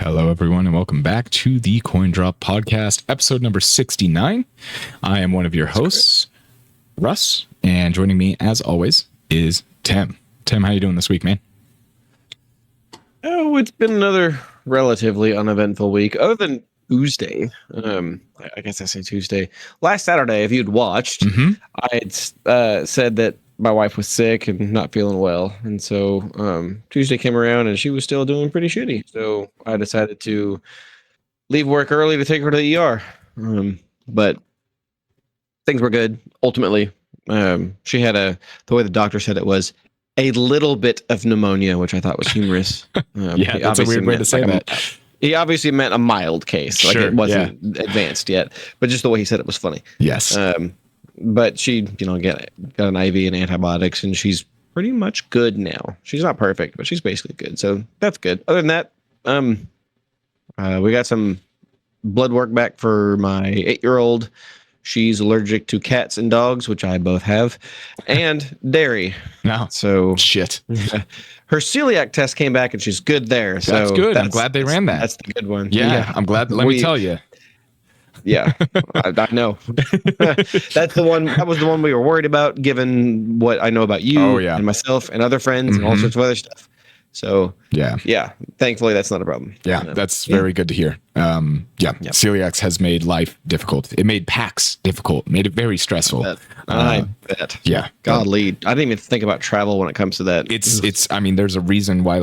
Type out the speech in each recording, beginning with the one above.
Hello, everyone, and welcome back to the Coin Drop Podcast, episode number 69. I am one of your hosts, Russ, and joining me, as always, is Tim. Tim, how you doing this week, man? Oh, it's been another relatively uneventful week, other than Tuesday. I guess I say Tuesday. Last Saturday, if you'd watched, I had said that my wife was sick and not feeling well. And so Tuesday came around and she was still doing pretty shitty. So I decided to leave work early to take her to the ER. But things were good. Ultimately, she had the way the doctor said it was a little bit of pneumonia, which I thought was humorous. Yeah, that's a weird way to say that. He obviously meant a mild case. Like it wasn't advanced yet. But just the way he said it was funny. Yes. But she, got an IV and antibiotics, and she's pretty much good now. She's not perfect, but she's basically good. So that's good. Other than that, we got some blood work back for my 8-year-old. She's allergic to cats and dogs, which I both have, and dairy. No. So shit. Her celiac test came back, and she's good there. So that's good. I'm glad they ran that. That's the good one. Yeah. I'm glad. Let me tell you. Yeah, I know. That's the one. That was the one we were worried about, given what I know about you and myself and other friends and all sorts of other stuff. So yeah. Thankfully, that's not a problem. Yeah, that's very good to hear. Celiac has made life difficult. It made PAX difficult. Made it very stressful. I bet. Yeah. Golly, I didn't even think about travel when it comes to that. It's. I mean, there's a reason why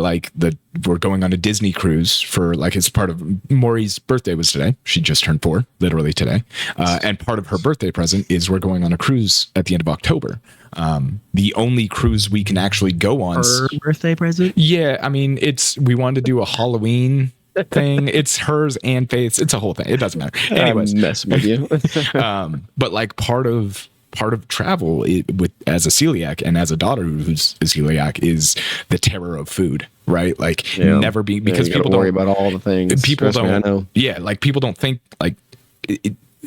we're going on a Disney cruise for it's part of Maury's birthday was today. She just turned 4, literally today. And part of her birthday present is we're going on a cruise at the end of October. The only cruise we can actually go on. Her birthday present? Yeah, I mean, we wanted to do a Halloween thing. It's hers and Faith's. It's a whole thing. It doesn't matter. Anyways, I'm messing with you. But part of travel as a celiac and as a daughter who's a celiac is the terror of food, right? Never be because people don't worry about all the things. People Trust don't. Me, I know. Yeah, people don't think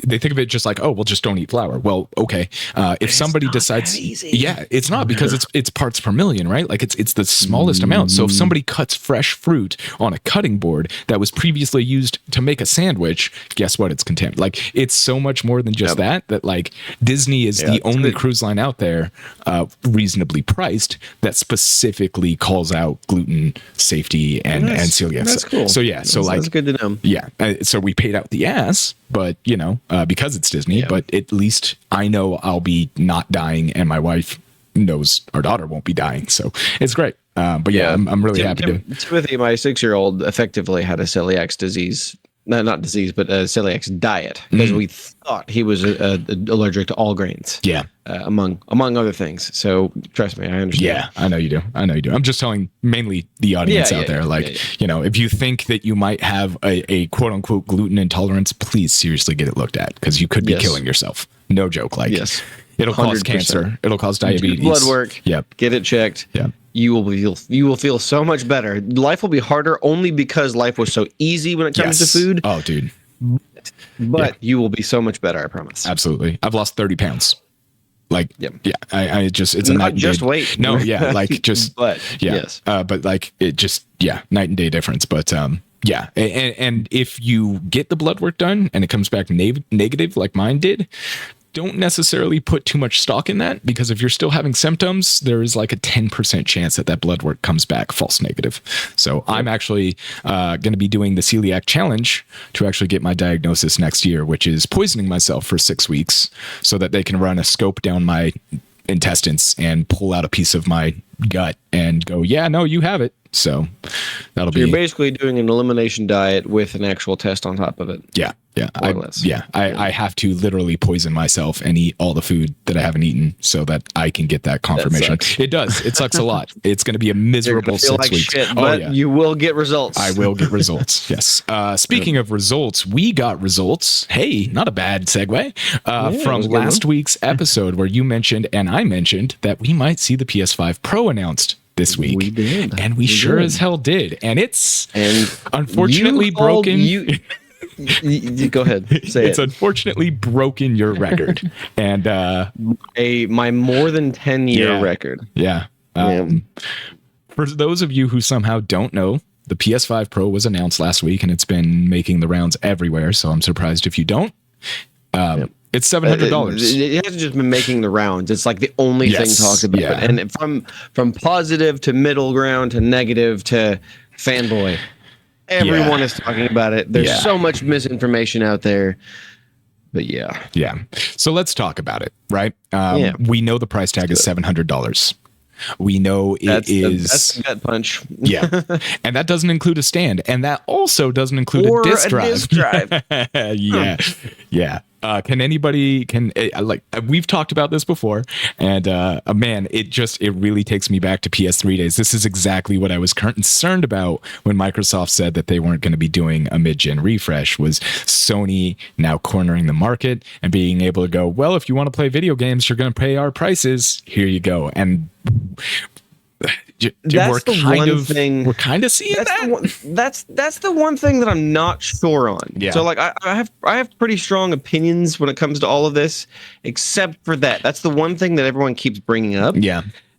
they think of it just well, just don't eat flour. Well, okay. If somebody decides, it's not because it's parts per million, right? It's the smallest amount. So if somebody cuts fresh fruit on a cutting board that was previously used to make a sandwich, guess what? It's contaminated. It's so much more than just that Disney is the only cruise line out there, reasonably priced, that specifically calls out gluten safety and celiac. That's cool. So yeah, that's good to know. Yeah. So we paid out the ass, but because it's Disney, but at least I know I'll be not dying, and my wife knows our daughter won't be dying. So it's great. But I'm really happy to. Timothy, my 6-year-old, effectively had a celiac disease. Not disease, but a celiac diet, because we thought he was allergic to all grains. Yeah. Among other things. So trust me, I understand. Yeah, I know you do. I'm just telling mainly the audience out there, if you think that you might have a quote unquote gluten intolerance, please seriously get it looked at, because you could be killing yourself. No joke. It'll 100%. Cause cancer. It'll cause diabetes. Blood work. Yep. Get it checked. Yep. You will feel so much better. Life will be harder only because life was so easy when it comes to food. Oh, dude. But you will be so much better, I promise. Absolutely. I've lost 30 pounds. I just, it's not a night and just day. weight. No, yeah, but yes. But it just, night and day difference. But and if you get the blood work done and it comes back negative like mine did, don't necessarily put too much stock in that, because if you're still having symptoms, there is a 10% chance that blood work comes back false negative. So I'm actually going to be doing the celiac challenge to actually get my diagnosis next year, which is poisoning myself for 6 weeks so that they can run a scope down my intestines and pull out a piece of my gut and go, yeah, no, you have it. So that'll be. You're basically doing an elimination diet with an actual test on top of it. Yeah. I have to literally poison myself and eat all the food that I haven't eaten so that I can get that confirmation. It does. It sucks a lot. It's going to be a miserable 6 weeks. Shit, but you will get results. I will get results. Yes. Speaking of results, we got results. Hey, not a bad segue from last week's episode where you mentioned and I mentioned that we might see the PS5 Pro announced this week. We did. And we sure as hell did. And it's unfortunately broken. Go ahead. Say it's unfortunately broken your record. And my more than 10-year record. Yeah. For those of you who somehow don't know, the PS5 Pro was announced last week, and it's been making the rounds everywhere. So I'm surprised if you don't. It's $700. It hasn't just been making the rounds. It's like the only thing talked about. Yeah. And from positive to middle ground to negative to fanboy, everyone is talking about it. There's so much misinformation out there. But yeah. So let's talk about it, right? We know the price tag is $700. We know that's a gut punch. And that doesn't include a stand, and that also doesn't include a disc drive. Can anybody we've talked about this before, and man, it really takes me back to PS3 days. This is exactly what I was concerned about when Microsoft said that they weren't going to be doing a mid-gen refresh, was Sony now cornering the market and being able to go, well, if you want to play video games, you're going to pay our prices. Here you go. And we're kind of seeing that. That's the one thing that I'm not sure on. So like I have pretty strong opinions when it comes to all of this, except for that. That's the one thing that everyone keeps bringing up.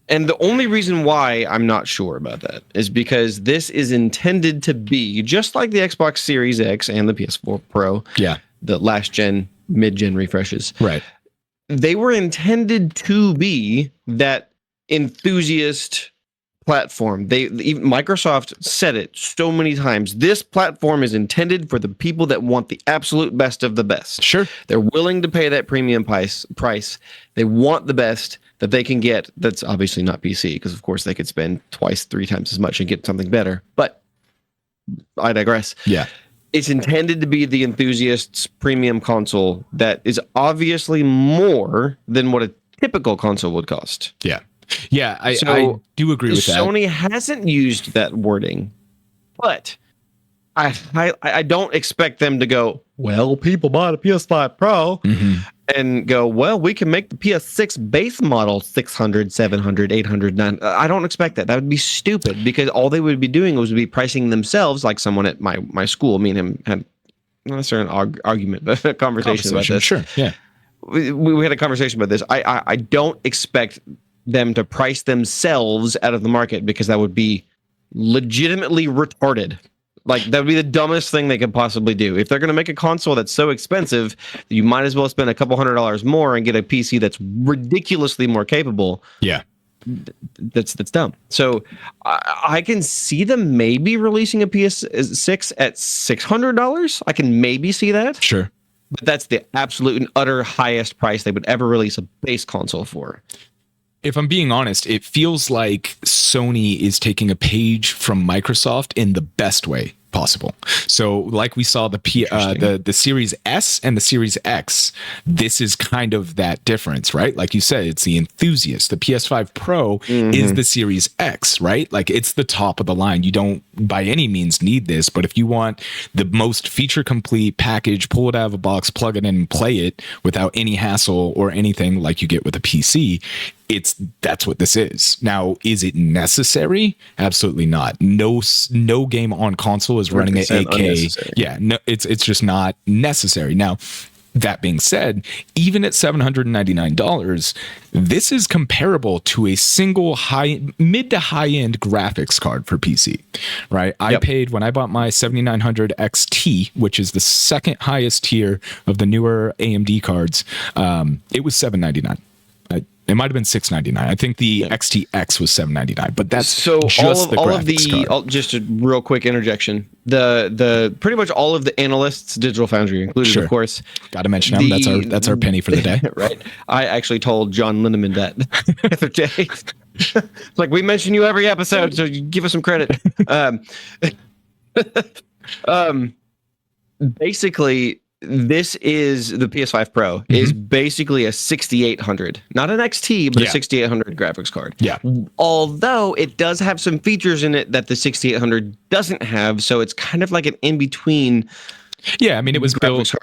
And the only reason why I'm not sure about that is because this is intended to be just like the Xbox Series X and the PS4 Pro. The last gen, mid-gen refreshes. Right. They were intended to be that enthusiast platform. Even Microsoft said it so many times. This platform is intended for the people that want the absolute best of the best. Sure. They're willing to pay that premium price. They want the best that they can get. That's obviously not PC, because of course they could spend twice, 3 times as much and get something better. But I digress. It's intended to be the enthusiast's premium console that is obviously more than what a typical console would cost. I do agree with that. Sony hasn't used that wording, but I don't expect them to go, well, people bought a PS5 Pro and go, well, we can make the PS6 base model 600, 700, 800, 900. I don't expect that. That would be stupid, because all they would be doing was be pricing themselves, like someone at my school. Me and him had not necessarily an argument, but a conversation about this. Sure, yeah. We had a conversation about this. I don't expect them to price themselves out of the market, because that would be legitimately retarded. Like, that would be the dumbest thing they could possibly do. If they're going to make a console that's so expensive, you might as well spend a couple $100 more and get a PC that's ridiculously more capable. That's dumb. So I can see them maybe releasing a PS6 at $600. I can maybe see that. Sure. But that's the absolute and utter highest price they would ever release a base console for. If I'm being honest, it feels like Sony is taking a page from Microsoft in the best way possible. So like we saw the Series S and the Series X, this is kind of that difference, right? Like you said, it's the enthusiast. The PS5 Pro is the Series X, right? Like, it's the top of the line. You don't by any means need this, but if you want the most feature complete package, pull it out of a box, plug it in and play it without any hassle or anything like you get with a PC, that's what this is. Now, is it necessary? Absolutely not. No game on console is running at 8K. Yeah, no, it's just not necessary. Now, that being said, even at $799, this is comparable to a single mid to high end graphics card for PC, right? I paid, when I bought my 7900 XT, which is the second highest tier of the newer AMD cards, it was $799. It might have been $699. I think the XTX was $799, but that's so just just a real quick interjection. The pretty much all of the analysts, Digital Foundry included, of course. Got to mention them. That's our penny for the day, right? I actually told John Lindemann that the other day. It's like, we mention you every episode, so you give us some credit. Basically, this is the PS5 Pro is basically a 6800, not an XT, but a 6800 graphics card. Although it does have some features in it that the 6800 doesn't have, so it's kind of like an in between. Yeah, I mean, it was built.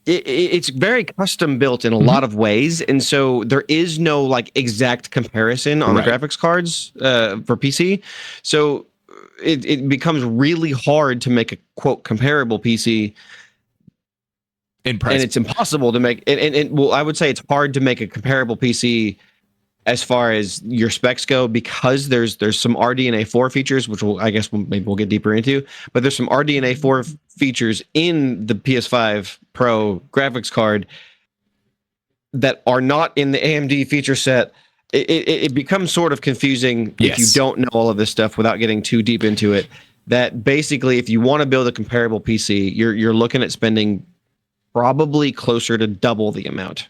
It's very custom built in a lot of ways, and so there is no like exact comparison on the graphics cards for PC. So it becomes really hard to make a quote comparable PC. In price. And it's impossible to make, well, I would say it's hard to make a comparable PC as far as your specs go, because there's some RDNA 4 features, which maybe we'll get deeper into, but there's some RDNA 4 features in the PS5 Pro graphics card that are not in the AMD feature set. It becomes sort of confusing if you don't know all of this stuff without getting too deep into it. That basically, if you want to build a comparable PC, you're looking at spending probably closer to double the amount.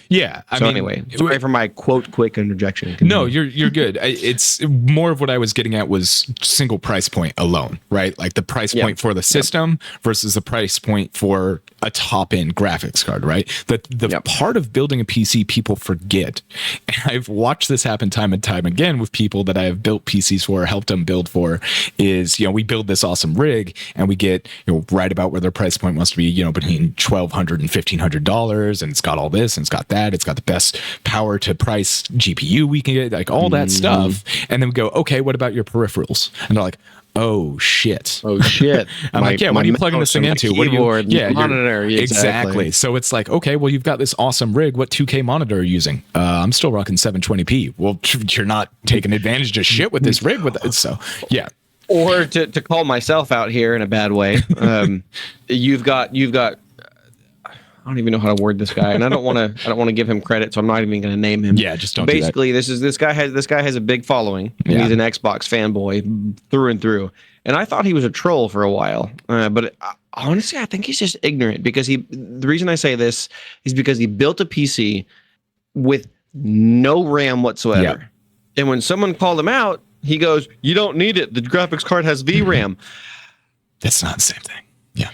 Yeah. Anyway, sorry for my quick interjection. No, you're good. It's more of what I was getting at was single price point alone, right? Like the price point for the system versus the price point for a top end graphics card, right? The part of building a PC people forget, and I've watched this happen time and time again with people that I have built PCs for, or helped them build for, is, we build this awesome rig and we get, right about where their price point wants to be, between $1,200 and $1,500, and it's got all this and it's got that, it's got the best power to price GPU we can get, like all that stuff. And then we go, okay, what about your peripherals? And they're like, oh shit. I'm like, yeah, what are you plugging this thing into? Keyboard, monitor. Exactly. So it's like, okay, well, you've got this awesome rig. What 2K monitor are you using? I'm still rocking 720p. Well, you're not taking advantage of shit with this rig with it. So yeah. Or to call myself out here in a bad way, you've got I don't even know how to word this guy, and I don't want to give him credit, so I'm not even going to name him. Yeah, just don't. Basically, this guy has a big following. And he's an Xbox fanboy through and through, and I thought he was a troll for a while, but honestly, I think he's just ignorant, because the reason I say this is because he built a PC with no RAM whatsoever, and when someone called him out, he goes, "You don't need it. The graphics card has VRAM." That's not the same thing. Yeah.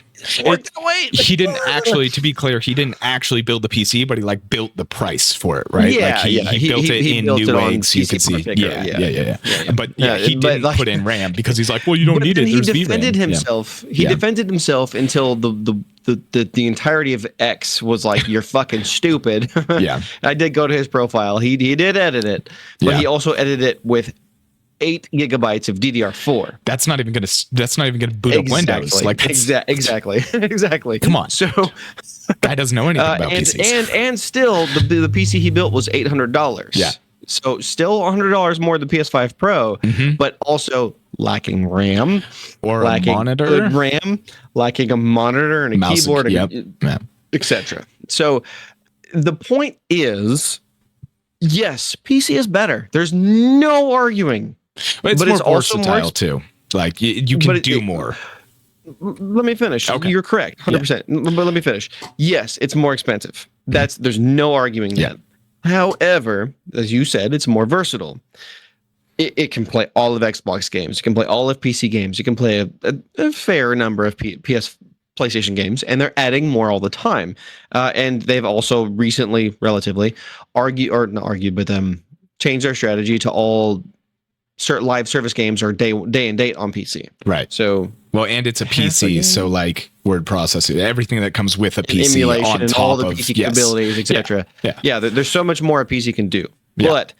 He didn't actually, to be clear, he didn't actually build the PC, but he built the price for it, right? Yeah, he built it in Newegg, so you could see. Yeah. But he didn't put in RAM because he's like, well, you don't need it. He defended himself. He defended himself until the entirety of X was like, you're fucking stupid. Yeah. I did go to his profile. He did edit it, but he also edited it with 8 gigabytes of DDR4. That's not even gonna boot up Windows. Like exactly. Come on. So guy doesn't know anything about PCs. And still the PC he built was $800. Yeah. So still $100 more than the PS5 Pro, but also lacking RAM or lacking a monitor, good RAM, lacking a monitor and a mouse keyboard, etc. So the point is, yes, PC is better. There's no arguing. But it's more versatile too. Like you can do more. Let me finish. Okay. You're correct, 100%. But let me finish. Yes, it's more expensive. There's no arguing that. However, as you said, it's more versatile. It can play all of Xbox games. It can play all of PC games. You can play a fair number of PlayStation games, and they're adding more all the time. And they've also recently, relatively, changed their strategy to all live service games are day and date on PC. Right. So and it's a PC, so word processing, everything that comes with a PC, emulation, on and top all the of PC capabilities, etc. Yeah. There's so much more a PC can do, but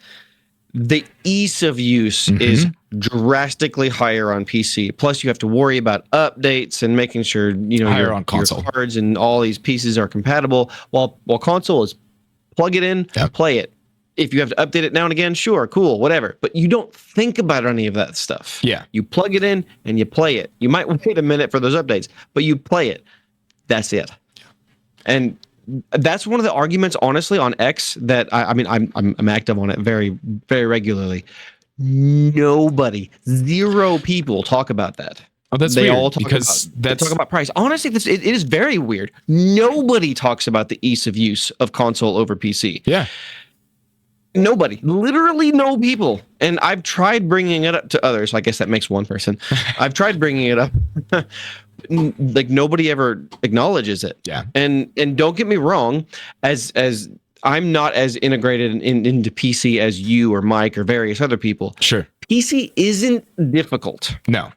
the ease of use is drastically higher on PC. Plus, you have to worry about updates and making sure higher on console. Your cards and all these pieces are compatible. While console is plug it in, play it. If you have to update it now and again, sure, cool, whatever. But you don't think about any of that stuff. Yeah. You plug it in and you play it. You might wait a minute for those updates, but you play it. That's it. And that's one of the arguments, honestly, on X that I'm active on it very, very regularly. Nobody, zero people talk about that. Oh, that's they weird all talk because they talk about price. Honestly, it is very weird. Nobody talks about the ease of use of console over PC. Yeah. Nobody, literally no people. And I've tried bringing it up to others. I guess that makes one person. I've tried bringing it up. Nobody ever acknowledges it. Yeah. And don't get me wrong, as I'm not as integrated into PC as you or Mike or various other people. Sure. PC isn't difficult. No.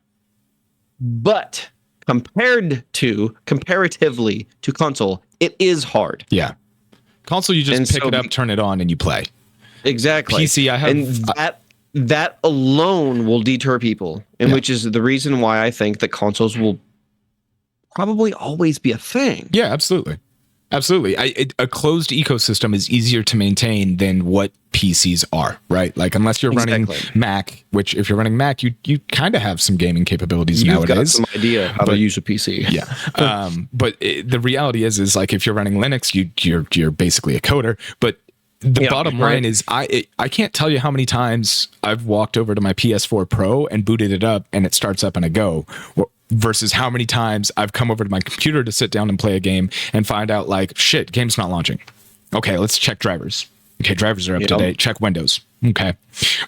But comparatively to console, it is hard. Yeah. Console, you just pick it up, turn it on, and you play. Exactly. PC, and that alone will deter people, which is the reason why I think that consoles will probably always be a thing. Yeah, absolutely. absolutely. A closed ecosystem is easier to maintain than what PCs are, right? Like unless you're running Mac, which if you're running Mac, you kind of have some gaming capabilities nowadays. You've got some idea how to use a PC. Yeah. But the reality is like if you're running Linux, you're basically a coder. But the bottom line is I can't tell you how many times I've walked over to my PS4 Pro and booted it up and it starts up in a go. Versus how many times I've come over to my computer to sit down and play a game and find out like, shit, game's not launching. Okay, let's check drivers. Okay, drivers are up to date. Check Windows. Okay,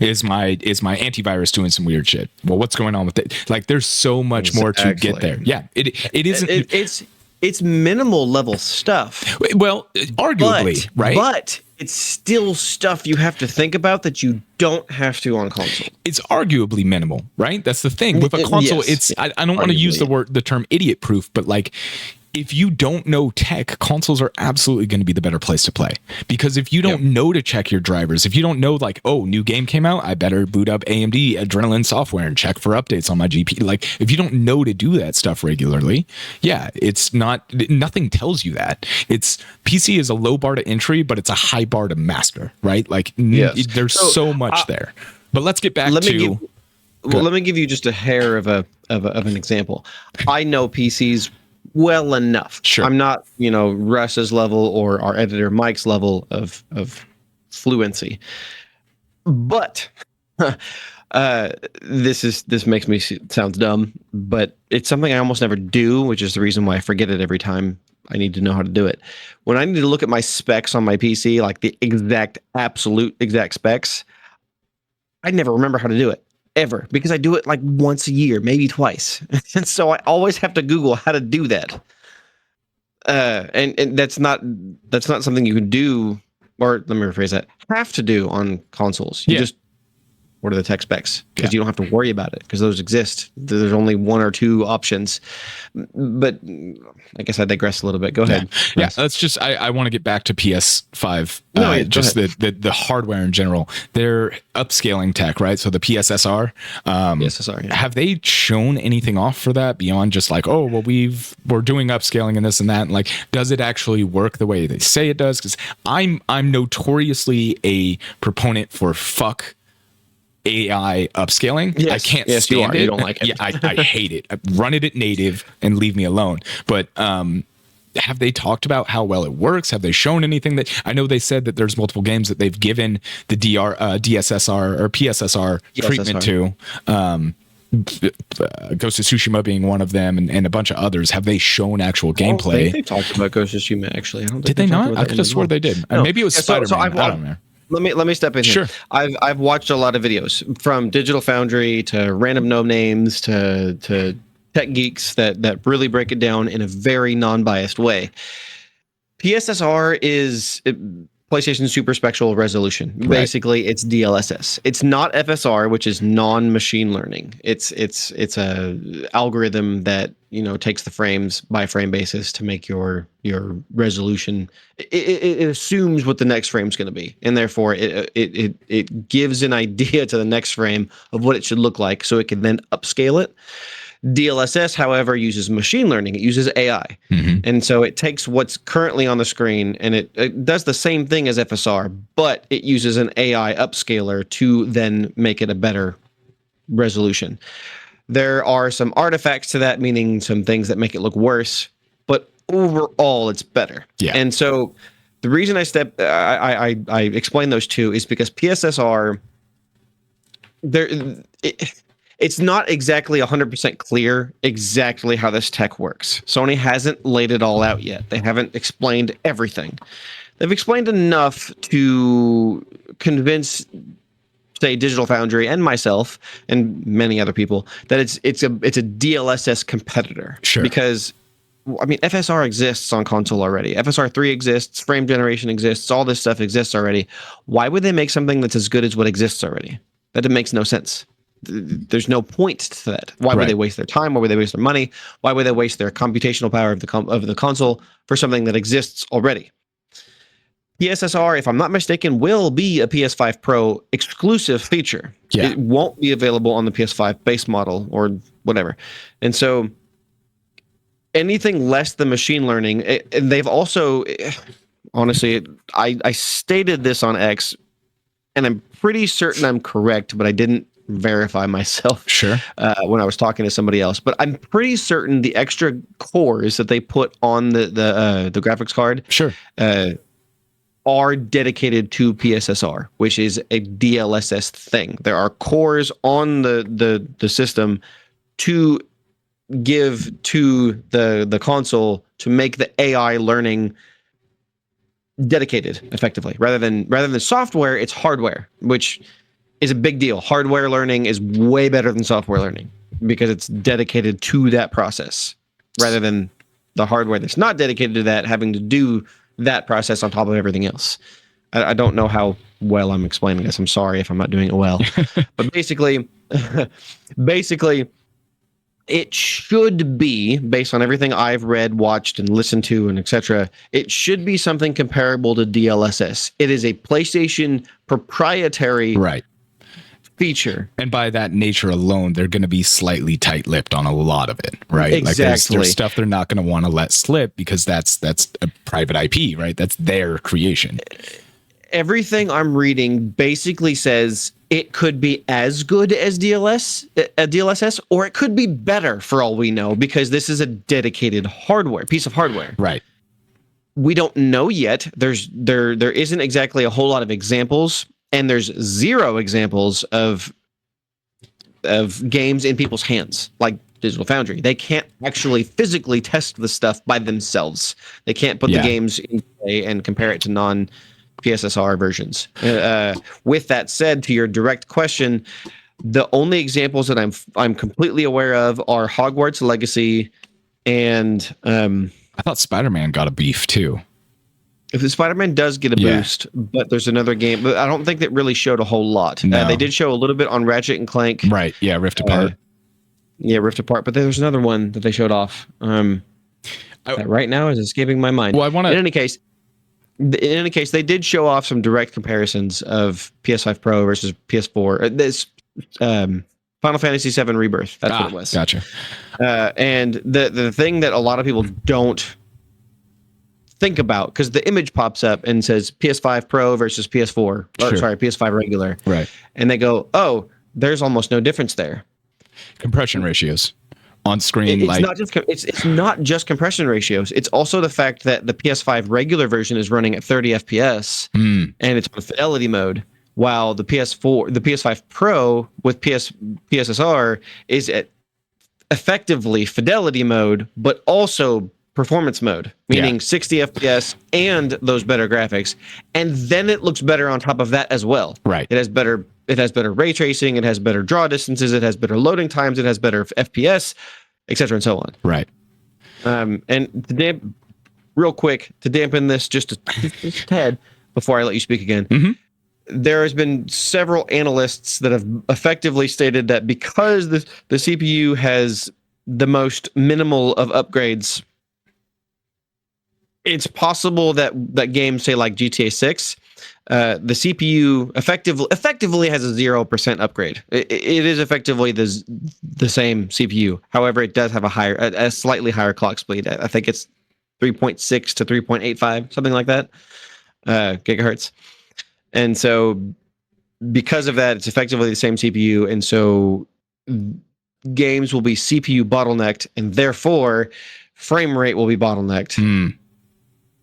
is my antivirus doing some weird shit? Well, what's going on with it? Like, there's so much more to get there. Yeah, it isn't. It's minimal level stuff. Well, arguably, right? But it's still stuff you have to think about that you don't have to on console. It's arguably minimal, right? That's the thing with a console. Yes, I don't want to use the term idiot proof, but like, if you don't know tech, consoles are absolutely going to be the better place to play. Because if you don't know to check your drivers, if you don't know like, oh, new game came out, I better boot up AMD Adrenalin software and check for updates on my GPU. Like, if you don't know to do that stuff regularly, nothing tells you that. PC is a low bar to entry, but it's a high bar to master, right? Like, there's so much there. But let's get back to... let me give you just a hair of an example. I know PCs well enough. Sure. I'm not, Russ's level or our editor Mike's level of fluency. But this makes me sound dumb, but it's something I almost never do, which is the reason why I forget it every time I need to know how to do it. When I need to look at my specs on my PC, like the absolute exact specs, I never remember how to do it. Ever, because I do it like once a year, maybe twice. And so I always have to Google how to do that. And that's not something you can do, or let me rephrase that, have to do on consoles. You just, what are the tech specs? Because you don't have to worry about it, because those exist. There's only one or two options. But I guess I digress a little bit. Go ahead. Yeah, that's just, I want to get back to PS5. Just the hardware in general. They're upscaling tech, right? So the PSSR. PSSR, yeah. Have they shown anything off for that beyond just like, oh, well, we're doing upscaling and this and that? And like, does it actually work the way they say it does? Because I'm notoriously a proponent for fuck AI upscaling. Yes. I can't stand it. You don't like it. Yeah, I hate it. Run it at native and leave me alone. But have they talked about how well it works? Have they shown anything that I know they said that there's multiple games that they've given the DSSR or PSSR treatment to? Ghost of Tsushima being one of them, and a bunch of others. Have they shown actual gameplay? I think they talked about Ghost of Tsushima actually. Did they not? I could have swore they did. No. Maybe it was Spider-Man. I don't know. Let me step in here. Sure. I've watched a lot of videos from Digital Foundry to Random No Names to tech geeks that really break it down in a very non-biased way. PSSR is PlayStation Super Spectral Resolution. Right. Basically, it's DLSS. It's not FSR, which is non-machine learning. It's a algorithm that takes the frames by frame basis to make your resolution. It assumes what the next frame is going to be, and therefore it gives an idea to the next frame of what it should look like, so it can then upscale it. DLSS, however, uses machine learning. It uses AI. Mm-hmm. And so it takes what's currently on the screen and it does the same thing as FSR, but it uses an AI upscaler to then make it a better resolution. There are some artifacts to that, meaning some things that make it look worse, but overall it's better. Yeah. And so the reason I explain those two is because PSSR, it's not exactly 100% clear exactly how this tech works. Sony hasn't laid it all out yet. They haven't explained everything. They've explained enough to convince, say, Digital Foundry and myself and many other people that it's a DLSS competitor. Sure. Because FSR exists on console already. FSR 3 exists, frame generation exists, all this stuff exists already. Why would they make something that's as good as what exists already? That makes no sense. There's no point to that. Why would they waste their time? Why would they waste their money? Why would they waste their computational power of the console for something that exists already? PSSR, if I'm not mistaken, will be a PS5 Pro exclusive feature. Yeah. It won't be available on the PS5 base model or whatever. And so anything less than machine learning, and they've also, honestly, I stated this on X, and I'm pretty certain I'm correct, but I didn't verify myself. Sure. When I was talking to somebody else, but I'm pretty certain the extra cores that they put on the graphics card, Sure, are dedicated to PSSR, which is a DLSS thing. There are cores on the system to give to the console to make the AI learning dedicated effectively. Rather than software, it's hardware, which is a big deal. Hardware learning is way better than software learning because it's dedicated to that process, rather than the hardware that's not dedicated to that having to do that process on top of everything else. I don't know how well I'm explaining this. I'm sorry if I'm not doing it well. But basically, it should be, based on everything I've read, watched, and listened to, and etc., it should be something comparable to DLSS. It is a PlayStation proprietary feature. And by that nature alone, they're going to be slightly tight-lipped on a lot of it, right? Exactly. Like there's stuff they're not going to want to let slip because that's a private IP, right? That's their creation. Everything I'm reading basically says it could be as good as DLSS, or it could be better for all we know, because this is a dedicated piece of hardware. Right. We don't know yet. There isn't exactly a whole lot of examples, and there's zero examples of games in people's hands, like Digital Foundry. They can't actually physically test the stuff by themselves. They can't put the games in play and compare it to non-PSSR versions. With that said, to your direct question, the only examples that I'm completely aware of are Hogwarts Legacy and I thought Spider-Man got a beef too. If the Spider-Man does get a boost, but there's another game, but I don't think that really showed a whole lot. No. They did show a little bit on Ratchet and Clank. Right. Yeah. Rift Apart. Rift Apart. But there's another one that they showed off. That right now is escaping my mind. Well, In any case, they did show off some direct comparisons of PS5 Pro versus PS4. This Final Fantasy VII Rebirth. That's what it was. Gotcha. And the thing that a lot of people don't think about, because the image pops up and says PS5 Pro versus PS4, or sorry, PS5 regular, right? And they go, "Oh, there's almost no difference there." Compression ratios on screen, it's not just compression ratios. It's also the fact that the PS5 regular version is running at 30 FPS and it's on fidelity mode, while the PS5 Pro with PSSR is at effectively fidelity mode, but also performance mode, meaning 60 FPS and those better graphics, and then it looks better on top of that as well. Right. It has better ray tracing, it has better draw distances, it has better loading times, it has better FPS, etc. and so on. Right. And real quick to dampen this just a tad before I let you speak again. There has been several analysts that have effectively stated that because the CPU has the most minimal of upgrades, it's possible that games, say like GTA 6, the CPU effectively has a 0% upgrade. It is effectively the same CPU. However, it does have a slightly higher clock speed. I think it's 3.6 to 3.85, something like that, gigahertz. And so because of that, it's effectively the same CPU. And so games will be CPU bottlenecked, and therefore frame rate will be bottlenecked.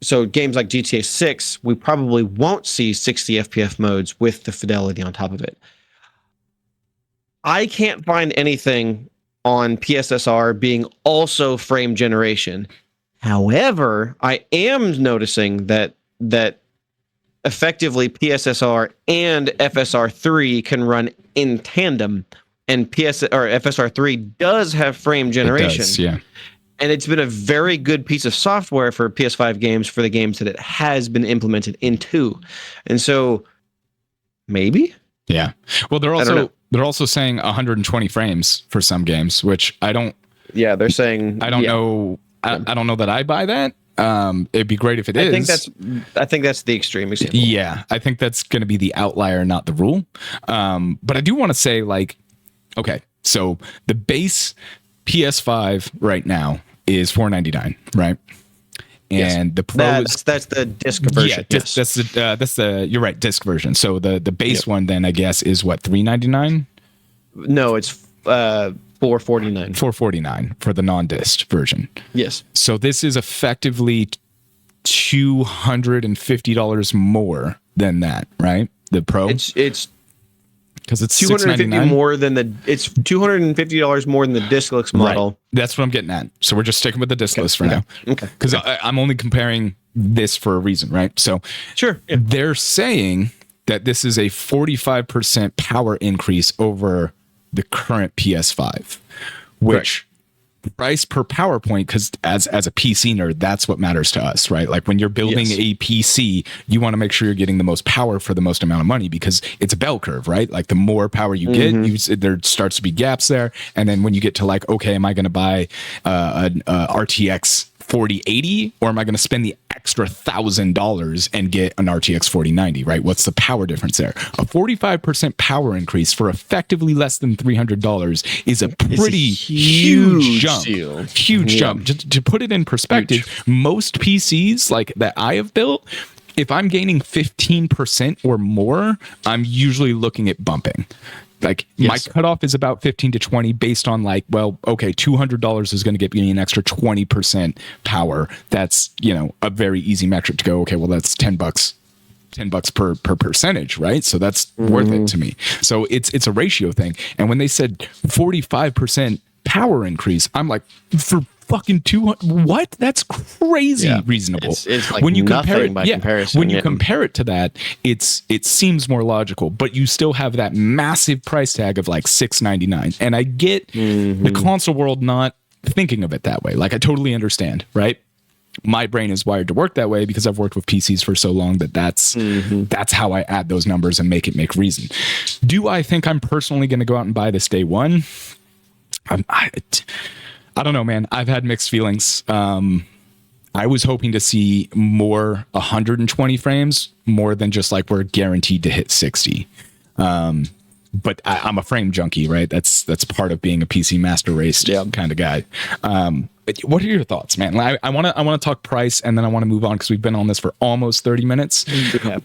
So games like GTA 6, we probably won't see 60 FPS modes with the fidelity on top of it. I can't find anything on PSSR being also frame generation. However, I am noticing that effectively PSSR and FSR3 can run in tandem, and FSR3 does have frame generation. It does, yeah. And it's been a very good piece of software for PS5 games, for the games that it has been implemented into. And so maybe? Yeah. Well, they're also saying 120 frames for some games, which I don't. Yeah, they're saying. I don't know. I don't know that I buy that. It'd be great if it is. I think that's the extreme example. Yeah, I think that's going to be the outlier, not the rule. But I do want to say, like, okay, so the base PS5 right now is $499, right? And the Pro that's the disc version. Yeah, that's the you're right, disc version. So the base one then I guess is what, $399? No, it's $449. $449 for the non-disc version. Yes. So this is effectively $250 more than that, right? The Pro. It's because it's $250 more than it's $250 more than the discless model. Right. That's what I'm getting at. So we're just sticking with the discless for now. Okay. Because I'm only comparing this for a reason, right? So sure. Yeah. They're saying that this is a 45% power increase over the current PS5, which price per PowerPoint, because as a PC nerd, that's what matters to us, right? Like when you're building a PC, you want to make sure you're getting the most power for the most amount of money, because it's a bell curve, right? Like the more power you get, there starts to be gaps there. And then when you get to like, okay, am I going to buy an RTX 4080 or am I going to spend the extra $1,000 and get an RTX 4090, right? What's the power difference there? A 45% power increase for effectively less than $300 is a pretty huge jump. Huge jump. To put it in perspective, most PCs like that I have built, if I'm gaining 15% or more, I'm usually looking at bumping. Like my cutoff is about 15 to 20 based on like, well, okay, $200 is going to get me an extra 20% power. That's, a very easy metric to go, okay, well, that's $10 per percentage, right? So that's worth it to me. So it's a ratio thing. And when they said 45% power increase, I'm like, for fucking 200, what? That's crazy reasonable. It's like when you compare it by comparison. When you compare it to that, it seems more logical, but you still have that massive price tag of like $699. And I get the console world not thinking of it that way. Like I totally understand, right? My brain is wired to work that way because I've worked with PCs for so long that's how I add those numbers and make reason. Do I think I'm personally going to go out and buy this day one? I don't know, man. I've had mixed feelings. I was hoping to see more 120 frames, more than just like we're guaranteed to hit 60. But I'm a frame junkie, right? That's part of being a PC master race kind of guy. What are your thoughts, man? I want to talk price, and then I want to move on because we've been on this for almost 30 minutes.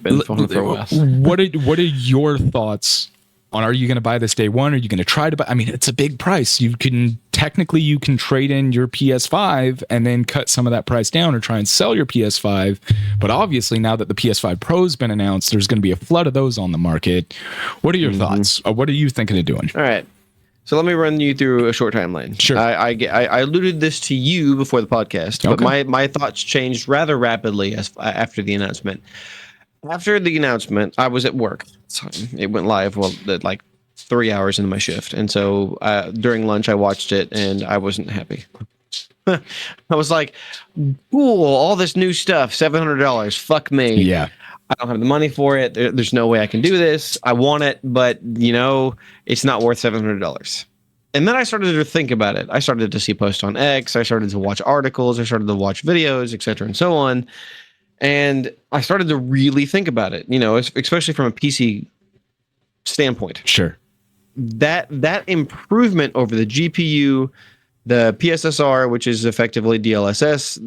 Been for a while. What are your thoughts on, are you going to buy this day one? Are you going to try to buy? I mean, it's a big price. You can trade in your PS5 and then cut some of that price down or try and sell your PS5. But obviously now that the PS5 Pro's been announced, there's going to be a flood of those on the market. What are your thoughts? What are you thinking of doing? All right. So let me run you through a short timeline. Sure. I alluded this to you before the podcast, but my thoughts changed rather rapidly after the announcement. After the announcement, I was at work. So it went live at like 3 hours into my shift. And so during lunch, I watched it and I wasn't happy. I was like, cool, all this new stuff, $700. Fuck me. Yeah. I don't have the money for it. There's no way I can do this. I want it, but it's not worth $700. And then I started to think about it. I started to see posts on X. I started to watch articles. I started to watch videos, et cetera, and so on. And I started to really think about it, especially from a PC standpoint. Sure. That improvement over the GPU, the PSSR, which is effectively DLSS,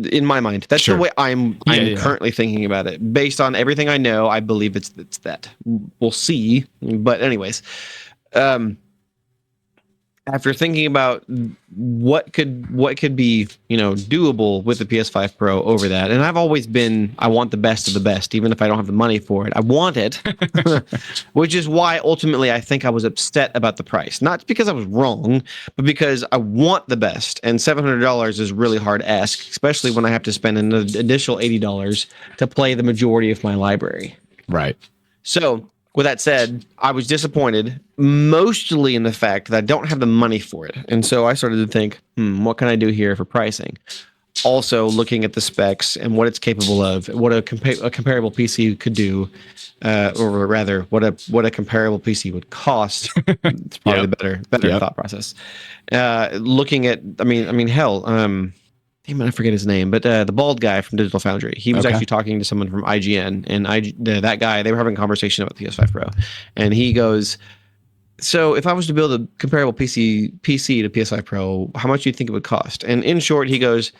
in my mind, that's the way I'm currently thinking about it. Based on everything I know, I believe it's that. We'll see. But anyways, after thinking about what could be, doable with the PS5 Pro over that, and I've always been, I want the best of the best, even if I don't have the money for it. I want it, which is why ultimately I think I was upset about the price. Not because I was wrong, but because I want the best, and $700 is really hard to ask, especially when I have to spend an additional $80 to play the majority of my library. Right. So, with that said, I was disappointed mostly in the fact that I don't have the money for it. And so I started to think, what can I do here for pricing? Also looking at the specs and what it's capable of, what a comparable PC could do, or rather what a comparable PC would cost. It's probably the better thought process. Looking at, I mean, hell, I forget his name, but the bald guy from Digital Foundry, he was actually talking to someone from IGN, and that guy, they were having a conversation about the PS5 Pro, and he goes, So if I was to build a comparable PC to PS5 Pro, how much do you think it would cost? And in short, he goes,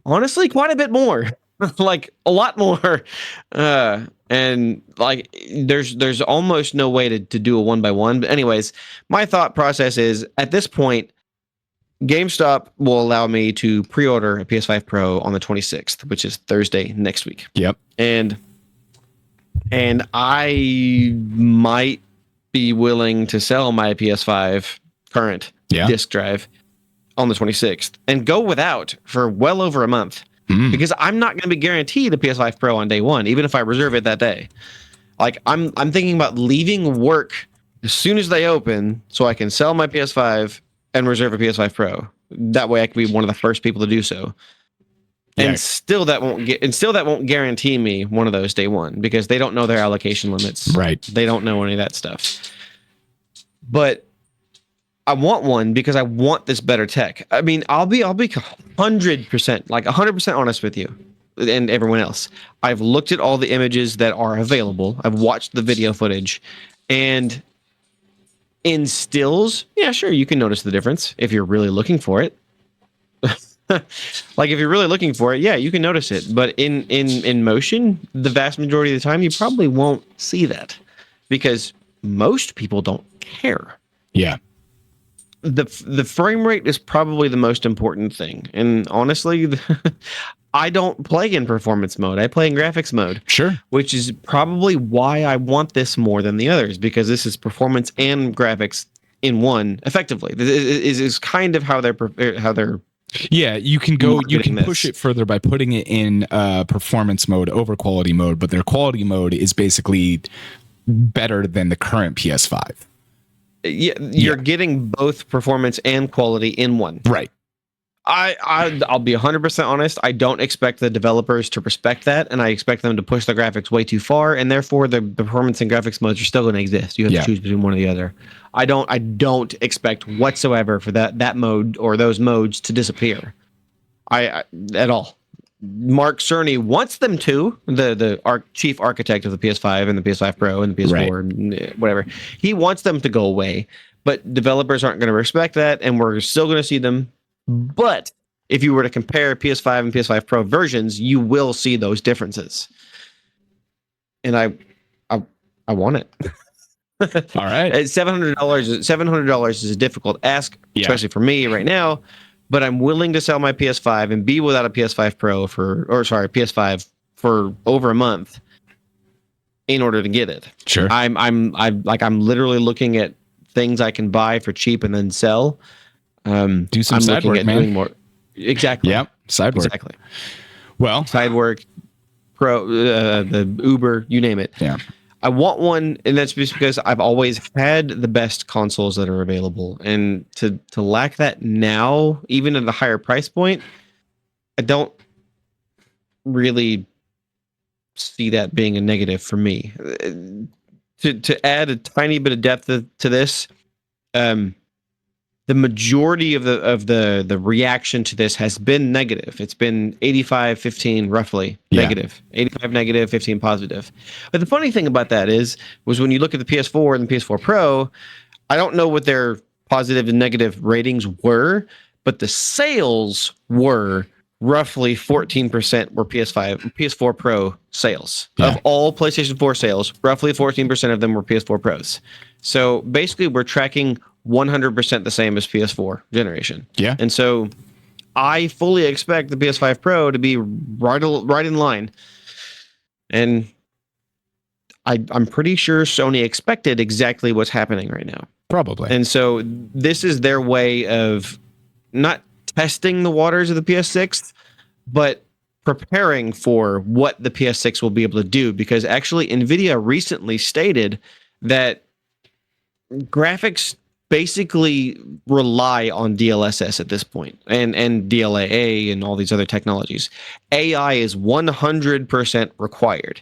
honestly, quite a bit more. Like a lot more. And like there's almost no way to do a 1x1. But anyways, my thought process is at this point, GameStop will allow me to pre-order a PS5 Pro on the 26th, which is Thursday next week. Yep. And I might be willing to sell my PS5 current disk drive on the 26th and go without for well over a month because I'm not going to be guaranteed a PS5 Pro on day one, even if I reserve it that day. Like I'm thinking about leaving work as soon as they open so I can sell my PS5 and reserve a PS5 Pro. That way I can be one of the first people to do so. Yeah. And still that won't guarantee me one of those day one because they don't know their allocation limits. Right. They don't know any of that stuff. But I want one because I want this better tech. I mean, I'll be 100%, like 100% honest with you and everyone else. I've looked at all the images that are available. I've watched the video footage, and in stills, yeah, sure, you can notice the difference if you're really looking for it. Like if you're really looking for it, yeah, you can notice it. But in motion, the vast majority of the time, you probably won't see that because most people don't care. Yeah. The frame rate is probably the most important thing. And honestly, I don't play in performance mode. I play in graphics mode. Sure. Which is probably why I want this more than the others, because this is performance and graphics in one effectively. This is kind of how they're yeah, you can push it further by putting it in performance mode over quality mode, but their quality mode is basically better than the current PS5. Yeah, you're getting both performance and quality in one. Right. I'll be 100% honest. I don't expect the developers to respect that, and I expect them to push the graphics way too far, and therefore the performance and graphics modes are still going to exist. You have to choose between one or the other. I don't expect whatsoever for that mode or those modes to disappear. I at all. Mark Cerny wants them to, the chief architect of the PS5 and the PS5 Pro and the PS4 and whatever. He wants them to go away, but developers aren't going to respect that, and we're still going to see them. But if you were to compare PS5 and PS5 Pro versions, you will see those differences. And I want it. All right. $700 is a difficult ask, especially for me right now. But I'm willing to sell my PS5 and be without a PS5 Pro PS5 for over a month in order to get it. Sure. I'm literally looking at things I can buy for cheap and then sell. Do some side work, man. Doing more. Exactly. Yep. Side work. Exactly. Well, side work, the Uber, you name it. Yeah. I want one, and that's just because I've always had the best consoles that are available, and to lack that now, even at a higher price point, I don't really see that being a negative for me. To add a tiny bit of depth to this, the majority of the reaction to this has been negative. It's been 85-15 roughly negative. 85 negative, 15 positive. But the funny thing about that was when you look at the PS4 and the PS4 Pro, I don't know what their positive and negative ratings were, but the sales were roughly 14% were PS4 Pro sales. Of all PlayStation 4 sales, roughly 14% of them were PS4 Pros. So basically we're tracking 100% the same as PS4 generation. Yeah. And so I fully expect the PS5 Pro to be right in line. And I'm pretty sure Sony expected exactly what's happening right now. Probably. And so this is their way of not testing the waters of the PS6, but preparing for what the PS6 will be able to do. Because actually NVIDIA recently stated that graphics basically rely on DLSS at this point, and DLAA and all these other technologies. AI is 100% required.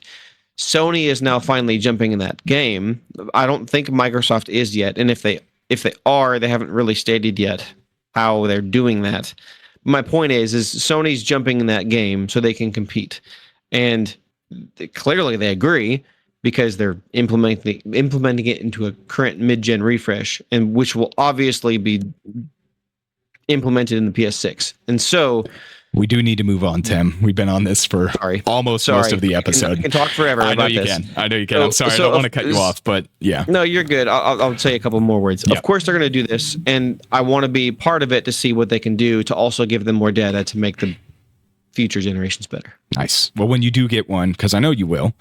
Sony is now finally jumping in that game. I don't think Microsoft is yet, and if they are, they haven't really stated yet how they're doing that. My point is Sony's jumping in that game so they can compete, and clearly they agree. because they're implementing it into a current mid-gen refresh, and which will obviously be implemented in the PS6. And so we do need to move on, Tim. We've been on this for almost most of the episode. I can talk forever about this. I know you can. I'm sorry. I don't want to cut you off, but yeah. No, you're good. I'll say a couple more words. Yeah. Of course, they're going to do this, and I want to be part of it to see what they can do to also give them more data to make the future generations better. Nice. Well, when you do get one, because I know you will,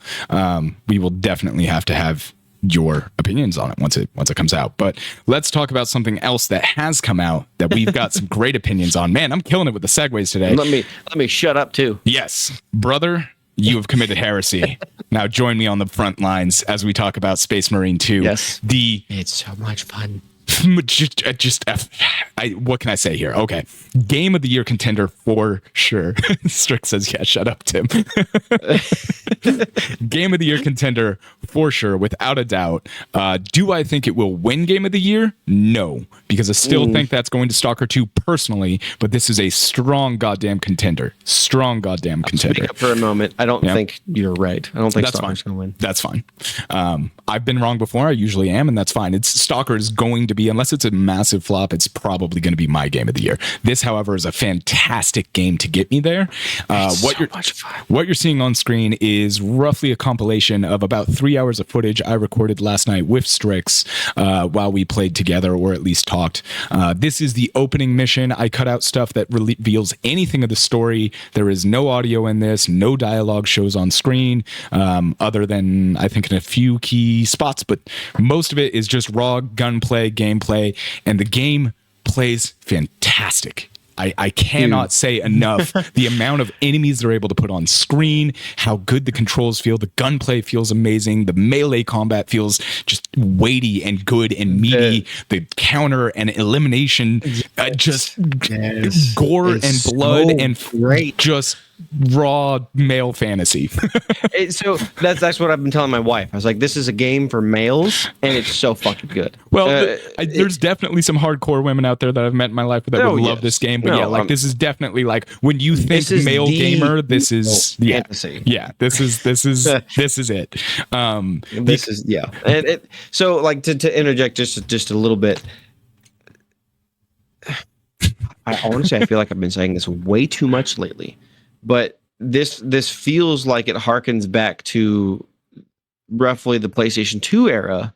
we will definitely have to have your opinions on it once it comes out. But let's talk about something else that has come out that we've got some great opinions on. Man, I'm killing it with the segues today. Let me shut up too. Yes, brother, you have committed heresy. Now join me on the front lines as we talk about Space Marine 2. Yes, it's so much fun. What can I say here? Okay. Game of the year contender for sure. Strick says, yeah, shut up, Tim. Game of the year contender for sure, without a doubt. Do I think it will win game of the year? No, because I still think that's going to Stalker 2 personally, but this is a strong goddamn contender. Strong goddamn contender. Speak up for a moment. I don't think you're right. I don't think Stalker's going to win. That's fine. I've been wrong before. I usually am, and that's fine. Stalker is going to be, unless it's a massive flop, it's probably going to be my game of the year. This, however, is a fantastic game to get me there. What you're seeing on screen is roughly a compilation of about 3 hours of footage I recorded last night with Strix while we played together, or at least talked. This is the opening mission. I cut out stuff that reveals anything of the story. There is no audio in this, no dialogue shows on screen, other than I think in a few key spots, but most of it is just raw gunplay, gameplay, and the game plays fantastic. I cannot say enough the amount of enemies they're able to put on screen, how good the controls feel, the gunplay feels amazing, the melee combat feels just weighty and good and meaty, the counter and elimination, gore and blood so and great. Just raw male fantasy. So that's what I've been telling my wife. I was like, this is a game for males, and it's so fucking good. Well, there's definitely some hardcore women out there that I've met in my life that would love this game, but this is definitely like when you think male gamer, this is fantasy. This is it. And so like to interject just a little bit. I honestly, I feel like I've been saying this way too much lately. But this feels like it harkens back to roughly the PlayStation 2 era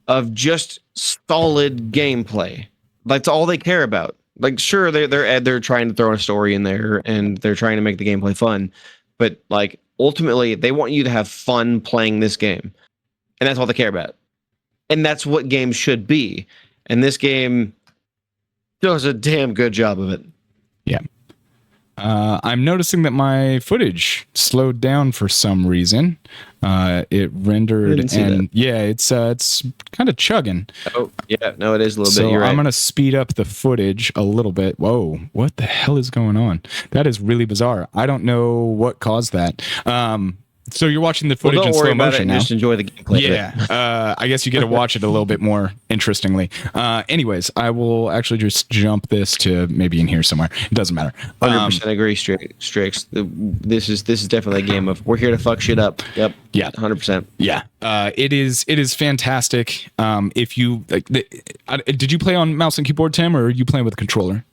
of just solid gameplay. That's all they care about. Like, sure, they're trying to throw a story in there and they're trying to make the gameplay fun, but like ultimately they want you to have fun playing this game, and that's all they care about. And that's what games should be. And this game does a damn good job of it. Yeah. I'm noticing that my footage slowed down for some reason. It rendered and it's kind of chugging. Oh, yeah, no, it is a little bit. So You're right. I'm going to speed up the footage a little bit. Whoa, what the hell is going on? That is really bizarre. I don't know what caused that. So you're watching the footage in slow motion now. Just enjoy the gameplay. Yeah, I guess you get to watch it a little bit more interestingly. Anyways, I will actually just jump this to maybe in here somewhere. It doesn't matter. 100% agree, Strix. This is definitely a game of we're here to fuck shit up. Yep. Yeah. 100%. Yeah. It is fantastic. If you did you play on mouse and keyboard, Tim, or are you playing with a controller?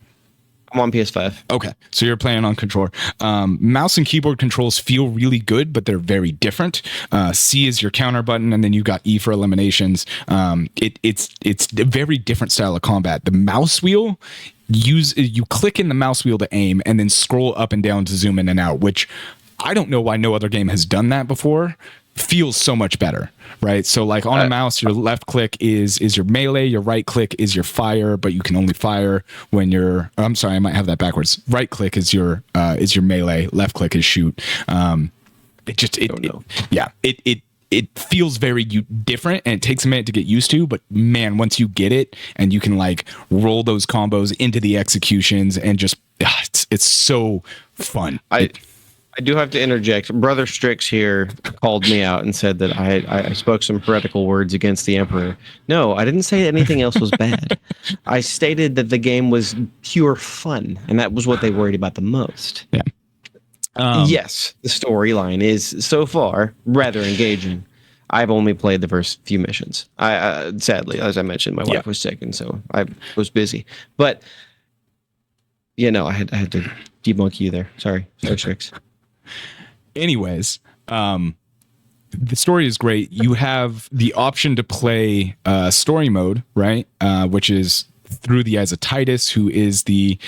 I'm on PS5. Okay, so you're playing on controller. Mouse and keyboard controls feel really good, but they're very different. C is your counter button, and then you got E for eliminations. It's a very different style of combat. The mouse wheel, you click in the mouse wheel to aim, and then scroll up and down to zoom in and out, which I don't know why no other game has done that before. Feels so much better, right? So like on a mouse, your left click is your melee, your right click is your fire, but you can only fire when you're, I'm sorry, I might have that backwards. Right click is your melee, left click is shoot. It feels very different, and it takes a minute to get used to, but man, once you get it and you can like roll those combos into the executions and just, it's so fun. I do have to interject. Brother Strix here called me out and said that I spoke some heretical words against the Emperor. No, I didn't say anything else was bad. I stated that the game was pure fun, and that was what they worried about the most. Yeah. Yes, the storyline is so far rather engaging. I've only played the first few missions. I sadly, as I mentioned, my wife was sick, and so I was busy. But I had to debunk you there. Sorry, Strix. Anyways, the story is great. You have the option to play story mode, right? Which is through the eyes of Titus, who is the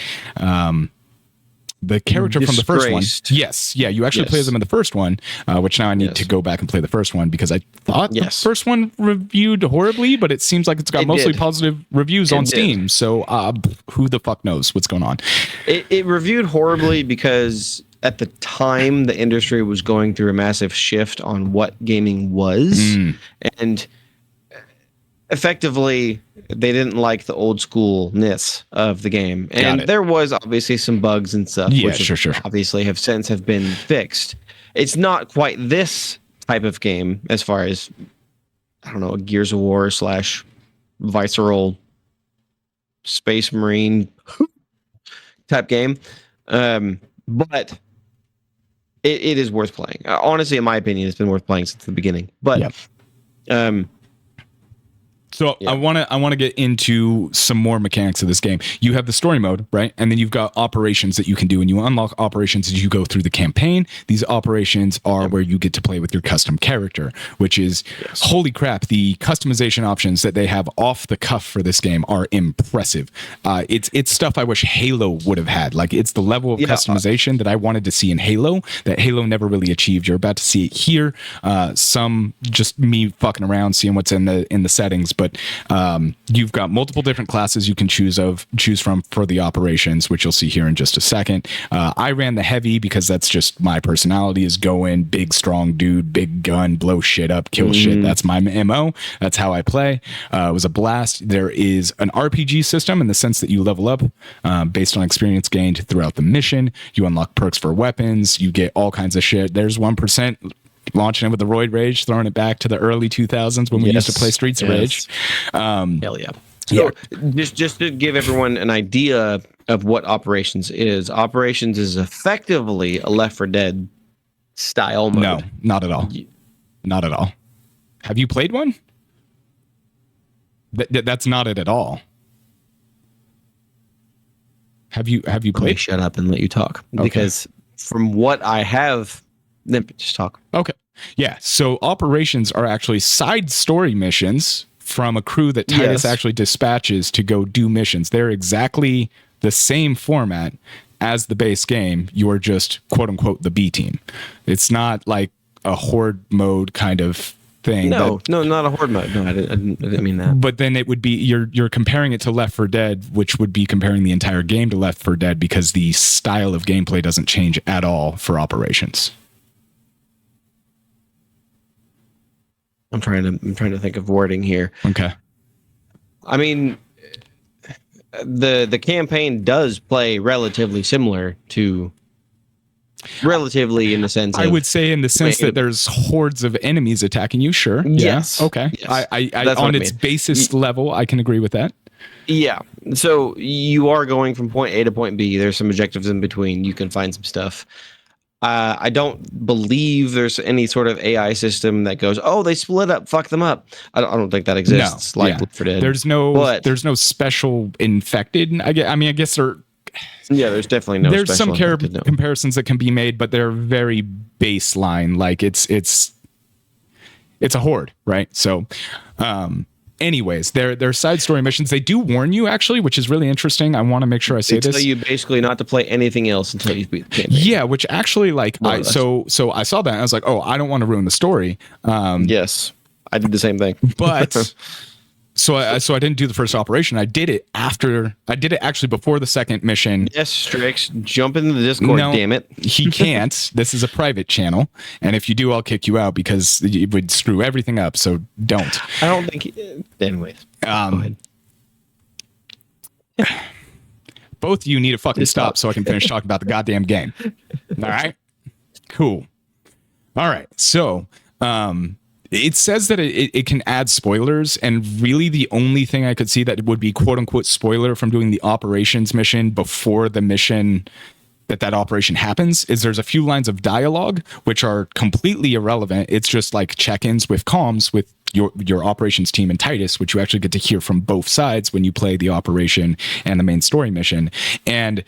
character from the first one. Yes. Yeah, you actually play them in the first one, which now I need to go back and play the first one because I thought the first one reviewed horribly, but it seems like it's got mostly positive reviews on Steam. So who the fuck knows what's going on? It reviewed horribly because at the time the industry was going through a massive shift on what gaming was. And effectively they didn't like the old schoolness of the game, and there was obviously some bugs and stuff, which obviously have been fixed. It's not quite this type of game as far as, I don't know, a Gears of War / visceral Space Marine type game, but it is worth playing. Honestly, in my opinion, it's been worth playing since the beginning. But So I want to get into some more mechanics of this game. You have the story mode, right? And then you've got operations that you can do, and you unlock operations as you go through the campaign. These operations are where you get to play with your custom character, which is, holy crap, the customization options that they have off the cuff for this game are impressive. It's stuff I wish Halo would have had. Like, it's the level of customization that I wanted to see in Halo that Halo never really achieved. You're about to see it here. Some just me fucking around, seeing what's in the settings, but you've got multiple different classes you can choose from for the operations, which you'll see here in just a second. I ran the heavy because that's just my personality, is go in, big, strong dude, big gun, blow shit up, kill shit. That's my MO. That's how I play. It was a blast. There is an RPG system in the sense that you level up based on experience gained throughout the mission. You unlock perks for weapons. You get all kinds of shit. There's 1%. Launching it with the Roid Rage, throwing it back to the early 2000s when we used to play Streets of Rage. Hell yeah. So just to give everyone an idea of what Operations is effectively a Left 4 Dead style mode. No, not at all. Not at all. Have you played one? That's not it at all. Have you played? Let me shut up and let you talk, because from what I have. Then just talk. Okay. Yeah. So operations are actually side story missions from a crew that Titus actually dispatches to go do missions. They're exactly the same format as the base game. You're just, quote unquote, the B team. It's not like a horde mode kind of thing. No, not a horde mode. No, I didn't mean that. But then it would be, you're comparing it to Left 4 Dead, which would be comparing the entire game to Left 4 Dead, because the style of gameplay doesn't change at all for operations. I'm trying to think of wording here. Okay. I mean, the campaign does play relatively similar to, relatively in the sense. I would say in the sense that there's hordes of enemies attacking you. Sure. Yes. Yeah. Okay. Yes. I on its basis level, I can agree with that. Yeah. So you are going from point A to point B. There's some objectives in between. You can find some stuff. I don't believe there's any sort of AI system that goes, oh, they split up, fuck them up. I don't think that exists. No, like Left 4 Dead. There's no special infected. I guess there. Yeah, there's definitely no. There's special some comparisons that can be made, but they're very baseline. Like it's a horde, right? So, anyways, they're side story missions. They do warn you, actually, which is really interesting. I want to make sure I say this. They tell you basically not to play anything else until you beat the campaign. Yeah, which actually, like, so I saw that and I was like, oh, I don't want to ruin the story. Yes, I did the same thing. But so I didn't do the first operation. I did it actually before the second mission. Yes, Strix, jump into the Discord. No, damn it. He can't. This is a private channel, and if you do, I'll kick you out because it would screw everything up. So don't. I don't think. Anyways, go ahead. Both of you need to fucking stop so I can finish talking about the goddamn game. All right. Cool. All right. So, it says that it can add spoilers, and really the only thing I could see that would be quote unquote spoiler from doing the operations mission before the mission that operation happens is there's a few lines of dialogue which are completely irrelevant. It's just like check-ins with comms with your operations team and Titus, which you actually get to hear from both sides when you play the operation and the main story mission. And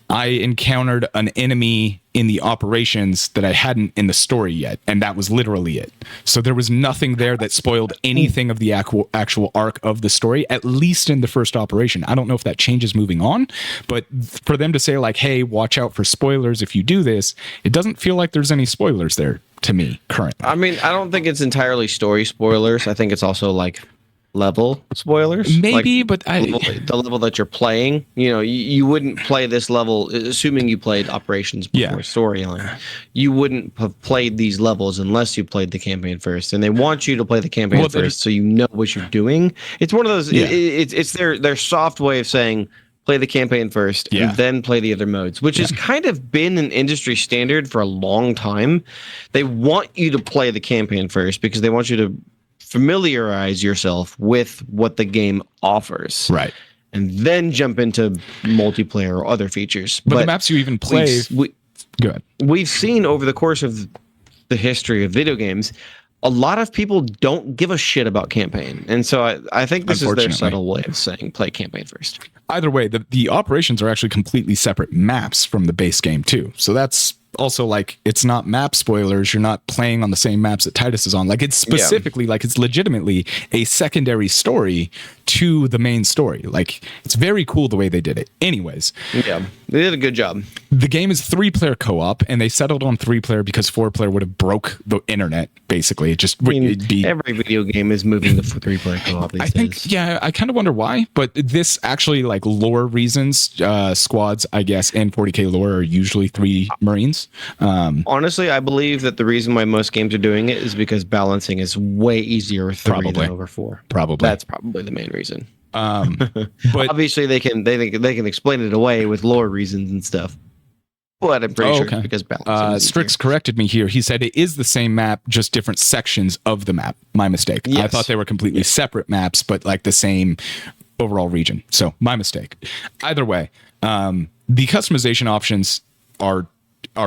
I encountered an enemy in the operations that I hadn't in the story yet, and that was literally it. So there was nothing there that spoiled anything of the actual arc of the story, at least in the first operation. I don't know if that changes moving on, but for them to say like, hey, watch out for spoilers if you do this, it doesn't feel like there's any spoilers there to me currently. I mean, I don't think it's entirely story spoilers. I think it's also like level spoilers, maybe, like but the level that you're playing, you wouldn't play this level assuming you played operations before storyline. You wouldn't have played these levels unless you played the campaign first, and they want you to play the campaign first so you know what you're doing. It's one of those it's their soft way of saying play the campaign first and then play the other modes, which has kind of been an industry standard for a long time. They want you to play the campaign first because they want you to familiarize yourself with what the game offers, right, and then jump into multiplayer or other features. But the maps you even play, go ahead. We've seen over the course of the history of video games, a lot of people don't give a shit about campaign, and so I think this is their subtle way of saying play campaign first. Either way, the operations are actually completely separate maps from the base game too, so that's also like it's not map spoilers. You're not playing on the same maps that Titus is on. Like it's specifically like it's legitimately a secondary story to the main story. Like it's very cool the way they did it. Anyways, they did a good job. The game is 3-player co-op, and they settled on 3-player because 4-player would have broke the internet. Basically, it just would be every video game is moving to 3-player co-op these days. I kind of wonder why, but this actually like lore reasons, squads I guess in 40k lore are usually 3 Marines. Honestly, I believe that the reason why most games are doing it is because balancing is way easier with 3 than over 4. Probably that's probably the main reason. But obviously they can explain it away with lore reasons and stuff. But I'm pretty sure it's because balance. Strix corrected me here. He said it is the same map, just different sections of the map. My mistake. Yes. I thought they were completely separate maps, but like the same overall region. So my mistake. Either way, the customization options are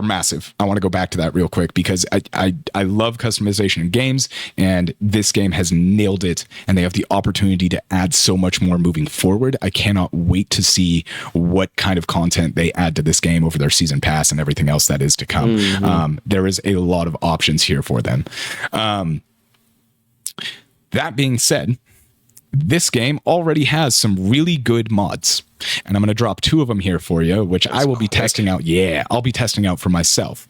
massive. I want to go back to that real quick because I love customization in games, and this game has nailed it, and they have the opportunity to add so much more moving forward. I cannot wait to see what kind of content they add to this game over their season pass and everything else that is to come. There is a lot of options here for them. That being said, this game already has some really good mods, and I'm going to drop 2 of them here for you, which I will be testing out. Yeah, I'll be testing out for myself.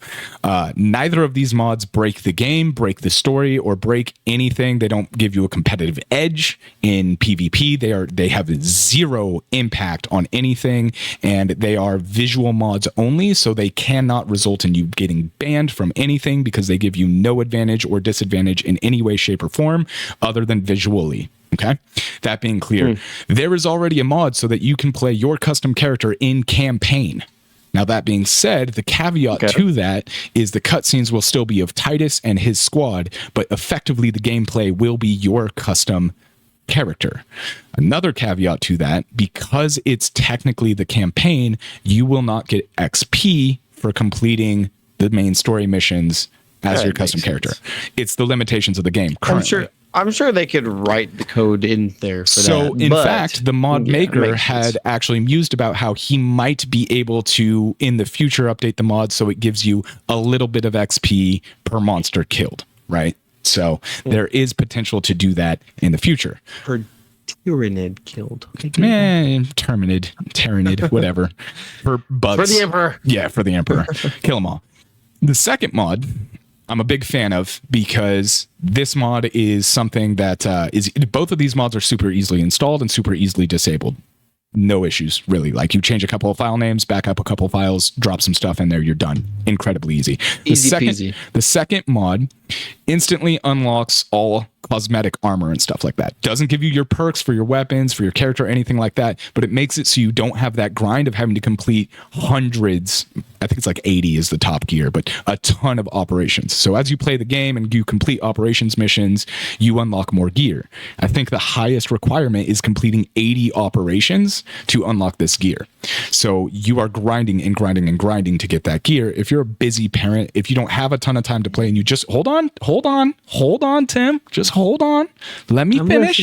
Neither of these mods break the game, break the story, or break anything. They don't give you a competitive edge in PvP. They have 0 impact on anything, and they are visual mods only, so they cannot result in you getting banned from anything because they give you no advantage or disadvantage in any way, shape, or form other than visually. Okay. That being clear, there is already a mod so that you can play your custom character in campaign. Now, that being said, the caveat to that is the cutscenes will still be of Titus and his squad, but effectively the gameplay will be your custom character. Another caveat to that, because it's technically the campaign, you will not get XP for completing the main story missions as your custom character. It's the limitations of the game currently. I'm sure they could write the code in there for that. So, in fact, the mod maker had actually mused about how he might be able to, in the future, update the mod so it gives you a little bit of XP per monster killed, right? So, there is potential to do that in the future. Per Tyranid killed. Tyranid, whatever. For bugs. For the Emperor. Yeah, for the Emperor. Kill them all. The second mod I'm a big fan of because this mod is something that is both of these mods are super easily installed and super easily disabled. No issues, really. Like you change a couple of file names, back up a couple of files, drop some stuff in there, you're done. Incredibly easy. Easy peasy. The second mod instantly unlocks all cosmetic armor and stuff like that. Doesn't give you your perks for your weapons, for your character, anything like that, but it makes it so you don't have that grind of having to complete hundreds. I think it's like 80 is the top gear, but a ton of operations. So as you play the game and you complete operations missions, you unlock more gear. I think the highest requirement is completing 80 operations to unlock this gear. So you are grinding and grinding and grinding to get that gear. If you're a busy parent, if you don't have a ton of time to play and you just hold on, Tim, just hold on. Let me finish.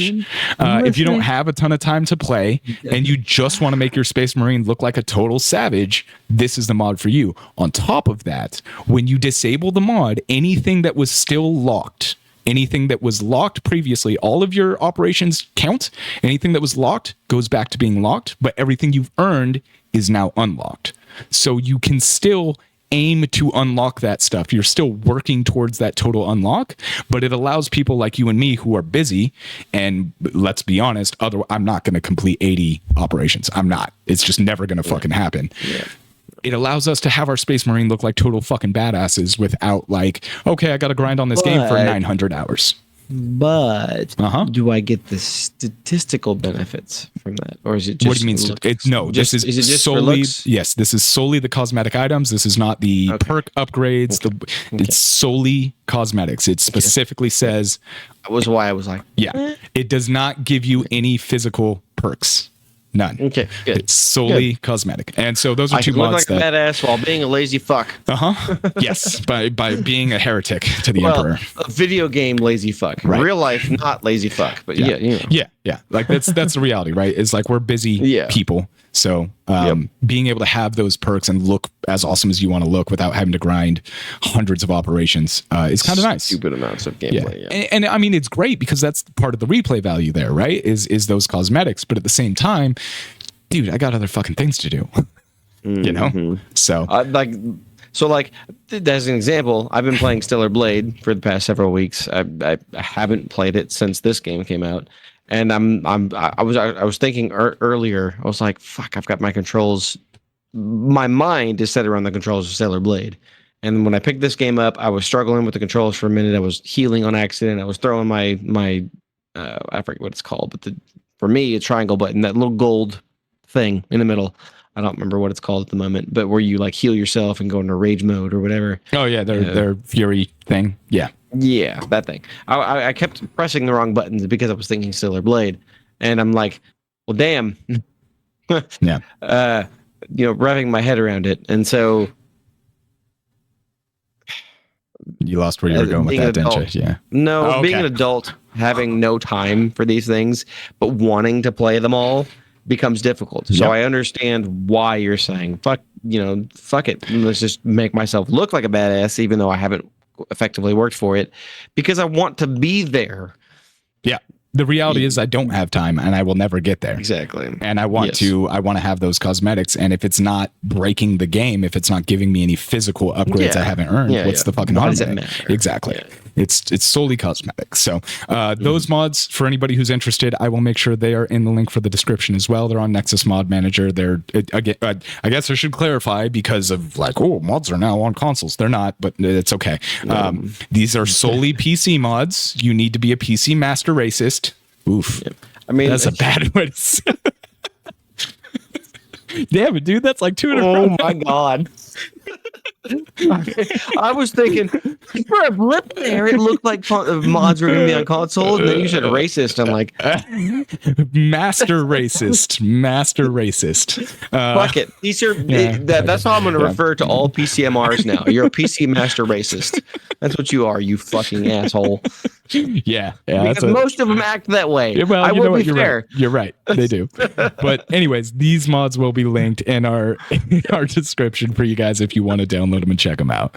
If you don't have a ton of time to play and you just want to make your Space Marine look like a total savage, this is the mod for you. On top of that, when you disable the mod, anything that was still locked, anything that was locked previously, all of your operations count. Anything that was locked goes back to being locked, but everything you've earned is now unlocked. So you can still aim to unlock that stuff. You're still working towards that total unlock, but it allows people like you and me who are busy, and let's be honest, I'm not going to complete 80 operations. I'm not. It's just never going to fucking happen. Yeah. It allows us to have our Space Marine look like total fucking badasses without like, okay, I got to grind on this game for 900 hours. But do I get the statistical benefits from that, or is it just? What do you mean? This is it just solely. Yes, this is solely the cosmetic items. This is not the perk upgrades. It's solely cosmetics. It specifically says. That was why I was like, It does not give you any physical perks. None. Okay, good. It's solely cosmetic. And so those are two mods. I can look like a badass while being a lazy fuck. Yes, by being a heretic to the Emperor. A video game lazy fuck. Right. Real life, not lazy fuck. But yeah. Like that's the reality, right? It's like we're busy people. So being able to have those perks and look as awesome as you want to look without having to grind hundreds of operations is kind of nice. Stupid amounts of gameplay. Yeah. And I mean, it's great because that's part of the replay value there, right? Is those cosmetics. But at the same time, dude, I got other fucking things to do. You know? So like as an example, I've been playing Stellar Blade for the past several weeks. I haven't played it since this game came out. And I was thinking earlier, I was like, fuck, I've got my controls. My mind is set around the controls of Stellar Blade. And when I picked this game up, I was struggling with the controls for a minute. I was healing on accident. I was throwing my I forget what it's called, but for me, a triangle button, that little gold thing in the middle. I don't remember what it's called at the moment, but where you like heal yourself and go into rage mode or whatever. Oh yeah, their fury thing. Yeah. Yeah, that thing. I kept pressing the wrong buttons because I was thinking Stellar Blade, and I'm like, well, damn. Yeah. Wrapping my head around it, and so you lost where you were going with that, didn't you? Yeah. No, being an adult, having no time for these things, but wanting to play them all becomes difficult. So I understand why you're saying, fuck it. Let's just make myself look like a badass, even though I haven't effectively worked for it, because I want to be there. Yeah. The reality is I don't have time and I will never get there. Exactly. And I want to have those cosmetics. And if it's not breaking the game, if it's not giving me any physical upgrades I haven't earned, what's the fucking harm? Exactly. Yeah. It's solely cosmetics. So those mods, for anybody who's interested, I will make sure they are in the link for the description as well. They're on Nexus Mod Manager. Again, I guess I should clarify because of like, mods are now on consoles. They're not, but it's okay. These are solely PC mods. You need to be a PC master racist. Oof. Yeah. I mean, that's a bad way to say. Damn it, dude. That's like 200. Oh my God. I was thinking for a blip there, it looked like mods were going to be on console, and then you said racist. I'm like, master racist. Fuck it. These are that's how I'm going to refer to all PCMRs now. You're a PC master racist. That's what you are, you fucking asshole. Yeah, because most of them act that way. Yeah, well, I will be fair. You're right. They do. But anyways, these mods will be linked in our description for you guys if you want to download them and check them out.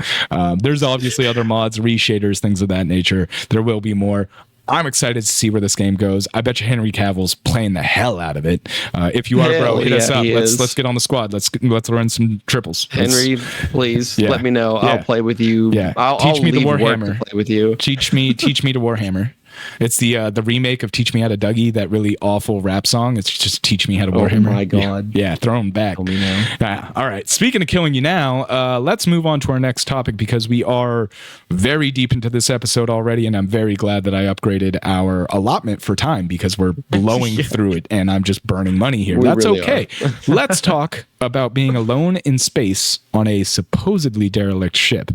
There's obviously other mods, reshaders, things of that nature. There will be more. I'm excited to see where this game goes. I bet you Henry Cavill's playing the hell out of it. If you are, bro, hit us up. Let's get on the squad. Let's run some triples. Henry, please let me know. I'll play with you. Yeah. I'll teach me the Warhammer. To play with you. Teach me to Warhammer. It's the remake of Teach Me How to Dougie, that really awful rap song. It's just Teach Me How to Warhammer. Oh my God. Yeah, throw them back. Kill me now. All right. Speaking of killing you now, let's move on to our next topic, because we are very deep into this episode already, and I'm very glad that I upgraded our allotment for time, because we're blowing through it and I'm just burning money here. That's really okay. Let's talk about being alone in space on a supposedly derelict ship.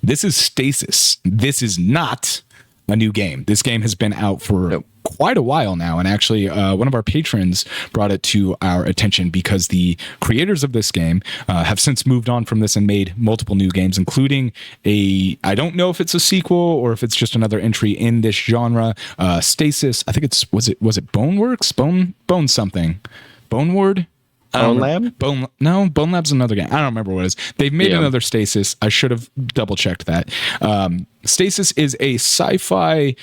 This is Stasis. This is not a new game. This game has been out for quite a while now, and actually one of our patrons brought it to our attention, because the creators of this game have since moved on from this and made multiple new games, including I don't know if it's a sequel or if it's just another entry in this genre. Stasis, I think was it Boneworks? Bone something. Boneward? Bone Lab? Bone Lab's another game. I don't remember what it is. They've made another Stasis. I should have double checked that. Stasis is a sci-fi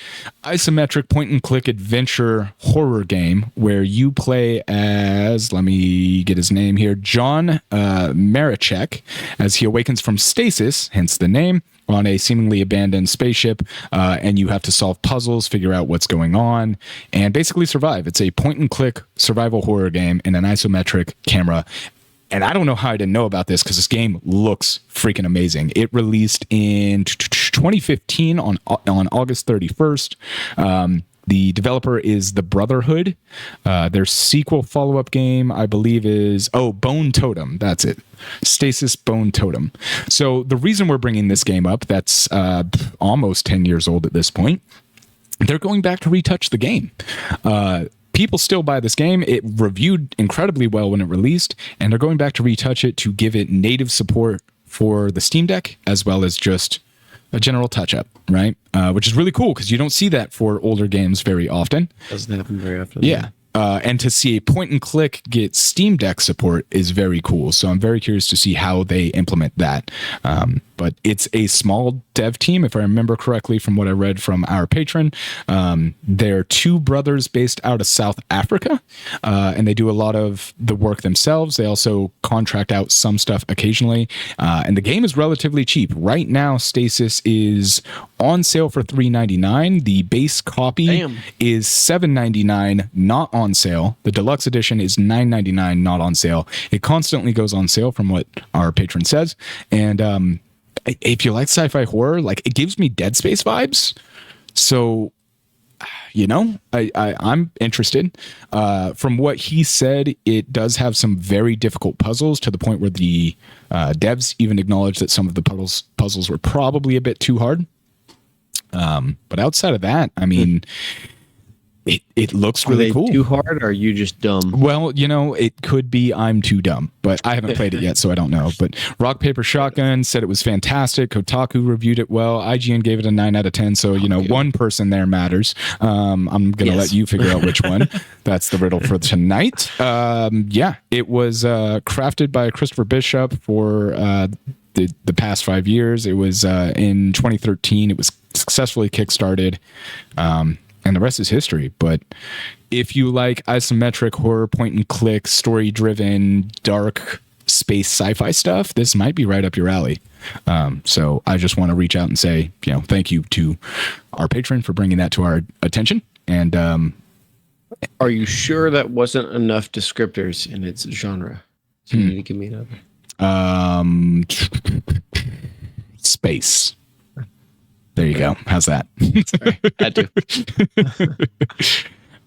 isometric point-and-click adventure horror game where you play as, let me get his name here, John Marichek, as he awakens from stasis, hence the name, on a seemingly abandoned spaceship, and you have to solve puzzles, figure out what's going on, and basically survive. It's a point-and-click survival horror game in an isometric camera. And I don't know how I didn't know about this, because this game looks freaking amazing. It released in 2015 on August 31st. The developer is The Brotherhood. Their sequel follow-up game, I believe, is Bone Totem. That's it. Stasis Bone Totem. So the reason we're bringing this game up, that's almost 10 years old at this point, they're going back to retouch the game. People still buy this game. It reviewed incredibly well when it released, and they're going back to retouch it to give it native support for the Steam Deck, as well as just a general touch-up, right? Which is really cool, because you don't see that for older games very often. Doesn't happen very often. Yeah. And to see a point-and-click get Steam Deck support is very cool. So I'm very curious to see how they implement that. But it's a small dev team, if I remember correctly from what I read from our patron. They're two brothers based out of South Africa, and they do a lot of the work themselves. They also contract out some stuff occasionally, and the game is relatively cheap. Right now, Stasis is on sale for $3.99. The base copy is $7.99, not on sale. The deluxe edition is $9.99, not on sale. It constantly goes on sale from what our patron says, and if you like sci-fi horror, like, it gives me Dead Space vibes. So, I'm interested. From what he said, it does have some very difficult puzzles, to the point where the devs even acknowledged that some of the puzzles were probably a bit too hard. But outside of that, I mean, it looks really cool. Too hard, or are you just dumb? Well, it could be I'm too dumb, but I haven't played it yet, so I don't know. But Rock Paper Shotgun said it was fantastic. Kotaku reviewed it well. IGN gave it a 9 out of 10. So one person there matters. I'm gonna let you figure out which one. That's the riddle for tonight. It was crafted by Christopher Bishop for the past 5 years. It was in 2013. It was successfully kickstarted. And the rest is history. But if you like isometric horror, point and click, story driven, dark space sci-fi stuff, this might be right up your alley. So I just want to reach out and say, thank you to our patron for bringing that to our attention. And are you sure that wasn't enough descriptors in its genre? So you need to give me another. Space. There you go. How's that? Sorry, had to.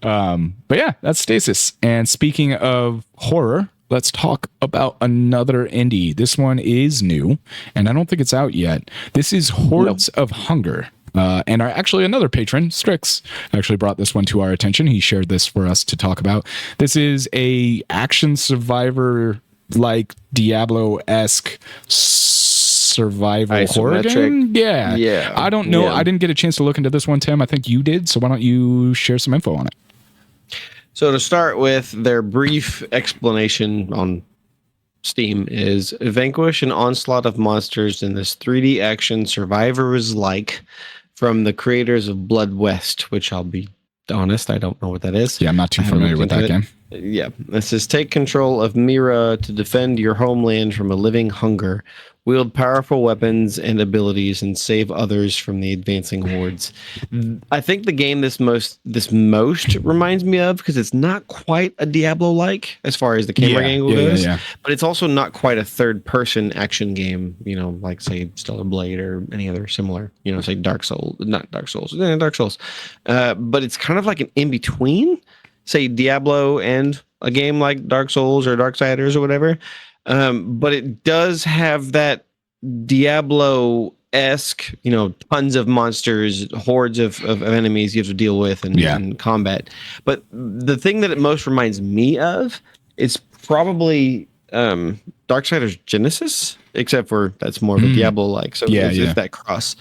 But yeah, that's Stasis. And speaking of horror, let's talk about another indie. This one is new, and I don't think it's out yet. This is Hordes of Hunger. And another patron, Strix, actually brought this one to our attention. He shared this for us to talk about. This is a action survivor, like Diablo-esque survival horror game. Yeah. I don't know. Yeah. I didn't get a chance to look into this one, Tim. I think you did. So why don't you share some info on it? So to start with, their brief explanation on Steam is vanquish an onslaught of monsters in this 3D action survivors-like from the creators of Blood West, which I'll be honest, I don't know what that is. Yeah, I'm not too familiar with that game. Yeah, this says take control of Mira to defend your homeland from a living hunger. Wield powerful weapons and abilities and save others from the advancing hordes. I think the game this most reminds me of, because it's not quite a Diablo-like as far as the camera angle goes, but it's also not quite a third-person action game, like say Stellar Blade or any other similar, say Dark Souls, but it's kind of like an in-between, say Diablo and a game like Dark Souls or Darksiders or whatever. But it does have that Diablo-esque, tons of monsters, hordes of enemies you have to deal with and combat. But the thing that it most reminds me of is probably Darksiders Genesis, except for that's more of a Diablo-like. So it's that cross.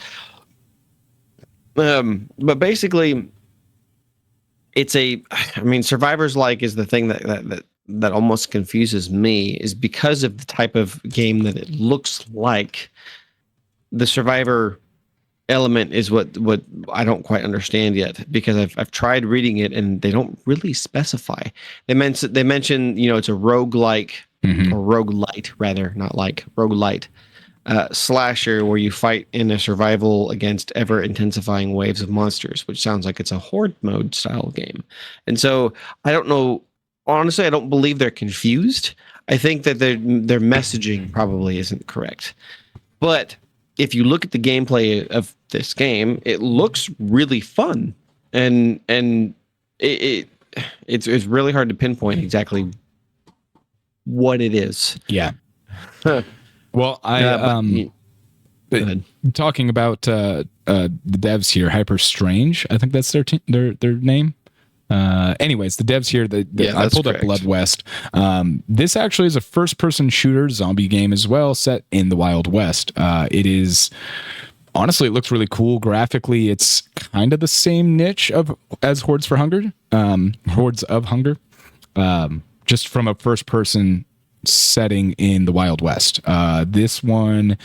But basically, Survivors-like is the thing that almost confuses me, is because of the type of game that it looks like. The survivor element is what I don't quite understand yet, because I've tried reading it and they don't really specify. They mention it's a roguelike or roguelite rather, not like roguelite slasher where you fight in a survival against ever intensifying waves of monsters, which sounds like it's a horde mode style game. And so I don't know. Honestly, I don't believe they're confused. I think that their messaging probably isn't correct. But if you look at the gameplay of this game, it looks really fun, and it's really hard to pinpoint exactly what it is. Yeah. Well, talking about the devs here, Hyper Strange, I think that's their name. Anyways, the devs here, I pulled up Blood West. This actually is a first-person shooter zombie game as well, set in the Wild West. Honestly, it looks really cool. Graphically, it's kind of the same niche as Hordes of Hunger, just from a first-person setting in the Wild West. This one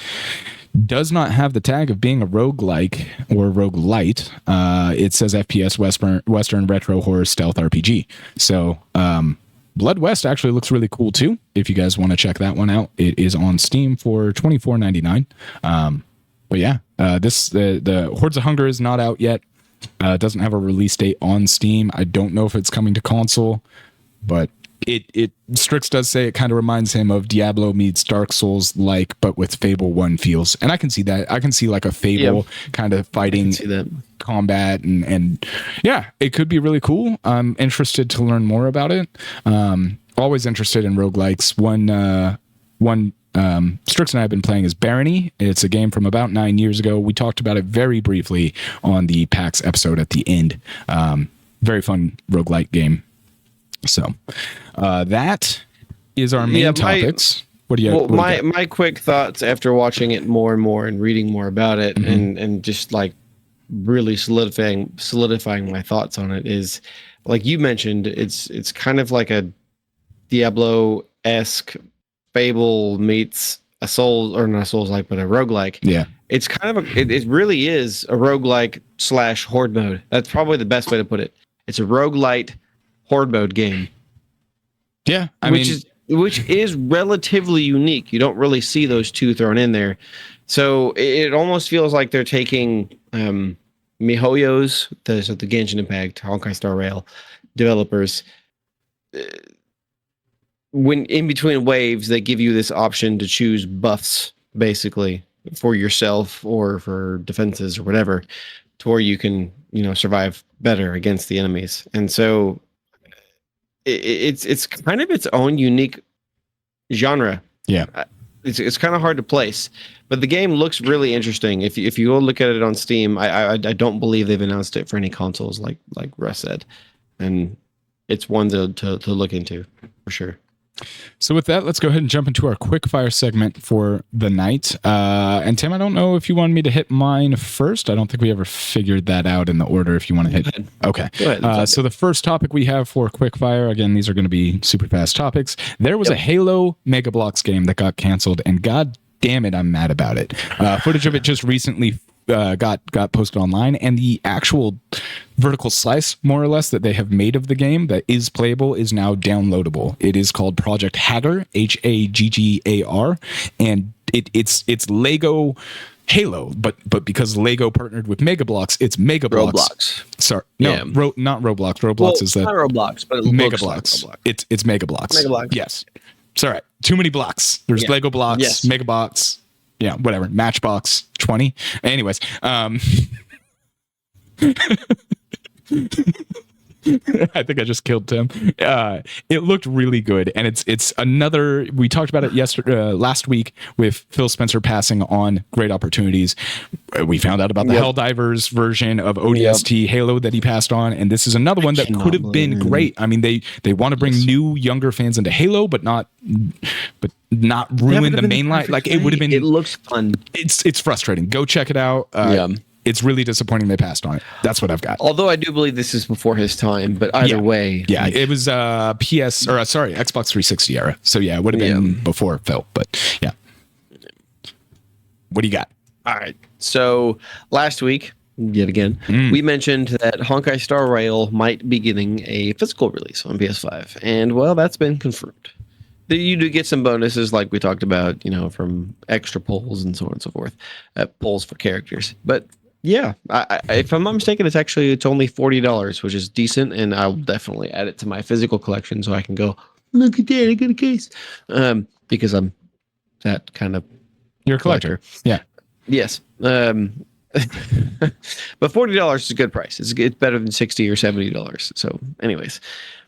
does not have the tag of being a roguelike or roguelite. It says FPS Western retro horror stealth RPG. So Blood West actually looks really cool too. If you guys want to check that one out, it is on Steam for $24.99. But yeah, the Hordes of Hunger is not out yet. Doesn't have a release date on Steam. I don't know if it's coming to console, but Strix does say it kind of reminds him of Diablo meets Dark Souls but with Fable 1 feels. And I can see that. I can see like a Fable kind of fighting combat and yeah, it could be really cool. I'm interested to learn more about it. Always interested in roguelikes. One Strix and I have been playing is Barony. It's a game from about 9 years ago. We talked about it very briefly on the PAX episode at the end. Very fun roguelike game. So that is our main topics. What do you? My quick thoughts after watching it more and more and reading more about it and just like really solidifying my thoughts on it is, like you mentioned, it's kind of like a Diablo-esque Fable meets a Souls, or not a Souls-like, but a roguelike. Yeah. It's kind of it really is a roguelike / horde mode. That's probably the best way to put it. It's a roguelite horde mode game. Yeah, which is relatively unique. You don't really see those two thrown in there. So it almost feels like they're taking MiHoYo's, the Genshin Impact, Honkai Star Rail developers. When in between waves, they give you this option to choose buffs, basically, for yourself or for defenses or whatever, to where you can, survive better against the enemies. And so it's kind of its own unique genre. Yeah. It's kind of hard to place, but the game looks really interesting. If you go look at it on Steam, I don't believe they've announced it for any consoles, like Russ said, and it's one to look into for sure. So with that, let's go ahead and jump into our quick fire segment for the night. And Tim, I don't know if you wanted me to hit mine first. I don't think we ever figured that out in the order. If you want to hit, okay. Go ahead. So the first topic we have for quick fire, again, these are going to be super fast topics. There was a Halo Mega Bloks game that got canceled, and god damn it, I'm mad about it. Footage of it just recently got posted online, and the actual vertical slice, more or less, that they have made of the game that is playable is now downloadable. It is called Project Haggar, Haggar, and it's Lego Halo, but because Lego partnered with Mega Bloks, it's Mega Bloks. Roblox. Sorry, no, Yeah. not Roblox. Roblox is the not Roblox, but it Mega looks Bloks. like Roblox. It's Mega Bloks. Mega Bloks. Yes. It's all right. Too many blocks. There's Lego blocks, Yes. Mega Bloks, yeah, whatever. Matchbox 20. Anyways, I think I just killed Tim. It looked really good, and it's another. We talked about it last week with Phil Spencer passing on great opportunities. We found out about the Helldivers version of ODST Halo that he passed on, and this is another one that could have been great. I mean, they want to bring new, younger fans into Halo, but not ruin the main line. Like it would have been. It looks fun. It's frustrating. Go check it out. It's really disappointing they passed on it. That's what I've got. Although I do believe this is before his time, but either way. Yeah, it was Xbox 360 era. So yeah, it would have been before Phil, but yeah. What do you got? All right. So last week, yet again, we mentioned that Honkai Star Rail might be getting a physical release on PS5. And well, that's been confirmed. You do get some bonuses like we talked about, from extra polls and so on and so forth. Polls for characters. But yeah, if I'm not mistaken, it's only $40, which is decent, and I'll definitely add it to my physical collection so I can go, look at that, I got a case. Because I'm that kind of You're a collector. Yeah. Yes. But $40 is a good price. It's better than $60 or $70. So anyways,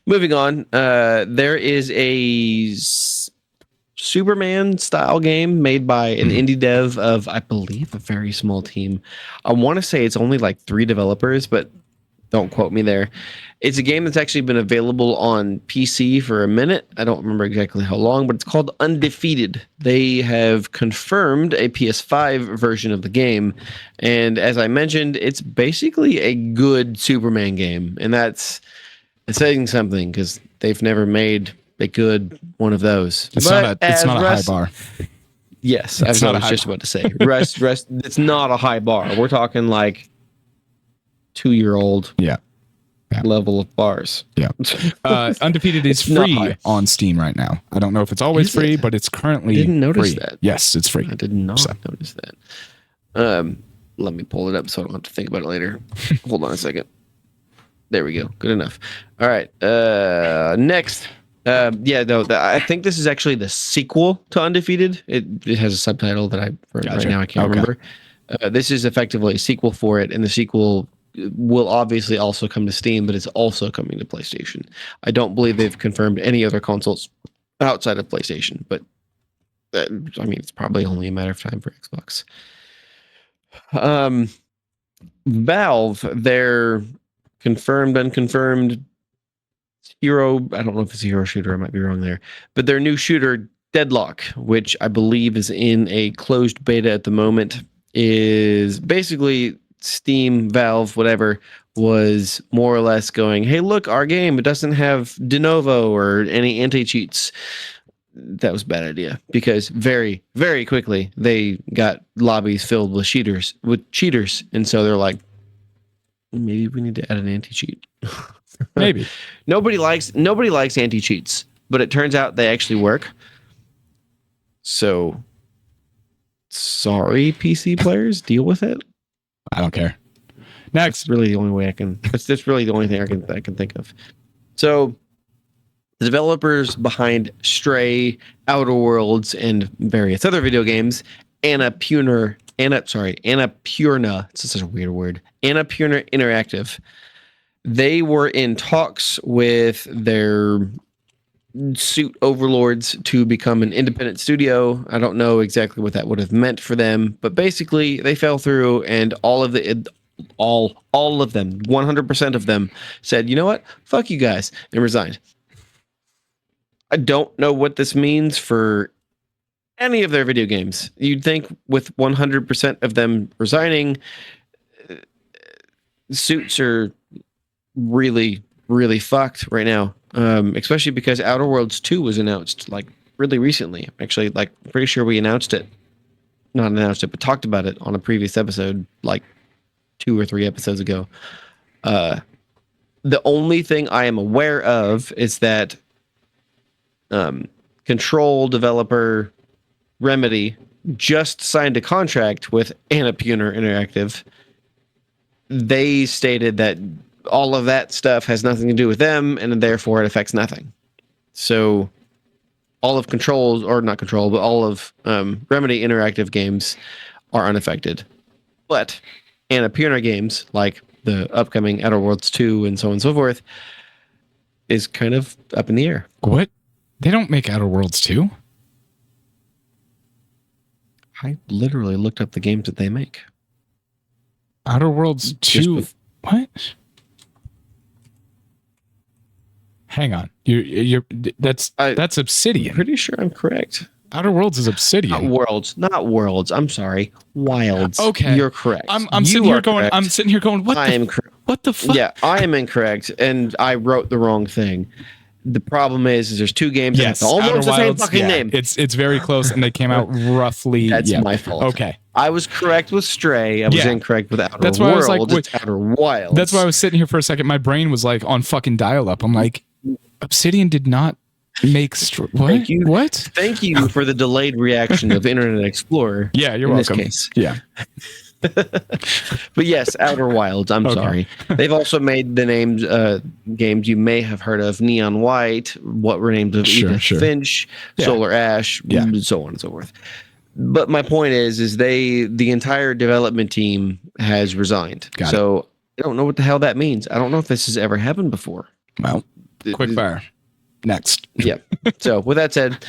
moving on. There is a Superman style game made by an indie dev of, I believe, a very small team. I want to say it's only like 3 developers, but don't quote me there. It's a game that's actually been available on PC for a minute. I don't remember exactly how long, but it's called Undefeated. They have confirmed a PS5 version of the game. And as I mentioned, it's basically a good Superman game. And it's saying something because they've never made a good one of those. It's not a high bar. Yes, I was just about to say. Rest. It's not a high bar. We're talking like 2-year-old level of bars. Yeah. Undefeated is free on Steam right now. I don't know if it's always free, but it's currently didn't notice free. that. Yes, it's free. I did not notice that. Let me pull it up so I don't have to think about it later. Hold on a second. There we go. Good enough. All right. Next. I think this is actually the sequel to Undefeated. It has a subtitle that right now I can't remember. This is effectively a sequel for it, and the sequel will obviously also come to Steam, but it's also coming to PlayStation. I don't believe they've confirmed any other consoles outside of PlayStation, but it's probably only a matter of time for Xbox. Valve, their confirmed, unconfirmed hero, I don't know if it's a hero shooter, I might be wrong there, but their new shooter, Deadlock, which I believe is in a closed beta at the moment, is basically Steam, Valve, whatever, was more or less going, hey, look, our game, it doesn't have de novo or any anti-cheats. That was a bad idea because very, very quickly they got lobbies filled with cheaters, and so they're like, maybe we need to add an anti-cheat. Maybe. Nobody likes anti-cheats, but it turns out they actually work. So sorry, PC players, deal with it. I don't care. Next. That's really the only way I can. That's really the only thing I can think of. So the developers behind Stray, Outer Worlds, and various other video games, Annapurna. It's such a weird word. Annapurna Interactive. They were in talks with their suit overlords to become an independent studio. I don't know exactly what that would have meant for them, but basically they fell through, and all of them, 100% of them said, you know what? Fuck you guys, and resigned. I don't know what this means for any of their video games. You'd think with 100% of them resigning, suits are really, really fucked right now. Especially because Outer Worlds 2 was announced like really recently. Actually, like pretty sure we announced it not announced it, but talked about it on a previous episode, like 2 or 3 episodes ago. The only thing I am aware of is that Control developer Remedy just signed a contract with Annapurna Interactive. They stated that all of that stuff has nothing to do with them, and therefore it affects nothing. So all of Control's, or not Control, but all of Remedy Interactive games are unaffected. But Annapurna games, like the upcoming Outer Worlds 2 and so on and so forth, is kind of up in the air. What? They don't make Outer Worlds 2? I literally looked up the games that they make. Outer Worlds 2? What? Hang on. That's Obsidian. I'm pretty sure I'm correct. Outer Worlds is Obsidian. Not Worlds. I'm sorry. Wilds. Okay. You're correct. I'm sitting here going, what the fuck? Yeah, I am incorrect, and I wrote the wrong thing. The problem is there's 2 games that have almost the same fucking name. It's very close, and they came out roughly. That's my fault. Okay. I was correct with Stray. I was incorrect with Outer Worlds. Why I was like, it's Outer Wilds. That's why I was sitting here for a second. My brain was like on fucking dial-up. I'm like, Obsidian did not make what? Thank you. What? Thank you for the delayed reaction of Internet Explorer. Yeah, you're welcome. This case. Yeah. But yes, Outer Wilds. I'm sorry. They've also made the names games you may have heard of: Neon White, what were named of Edith Finch, Solar Ash, so on and so forth. But my point is the entire development team has resigned. So I don't know what the hell that means. I don't know if this has ever happened before. Well, quick fire. Next. Yeah. So with that said,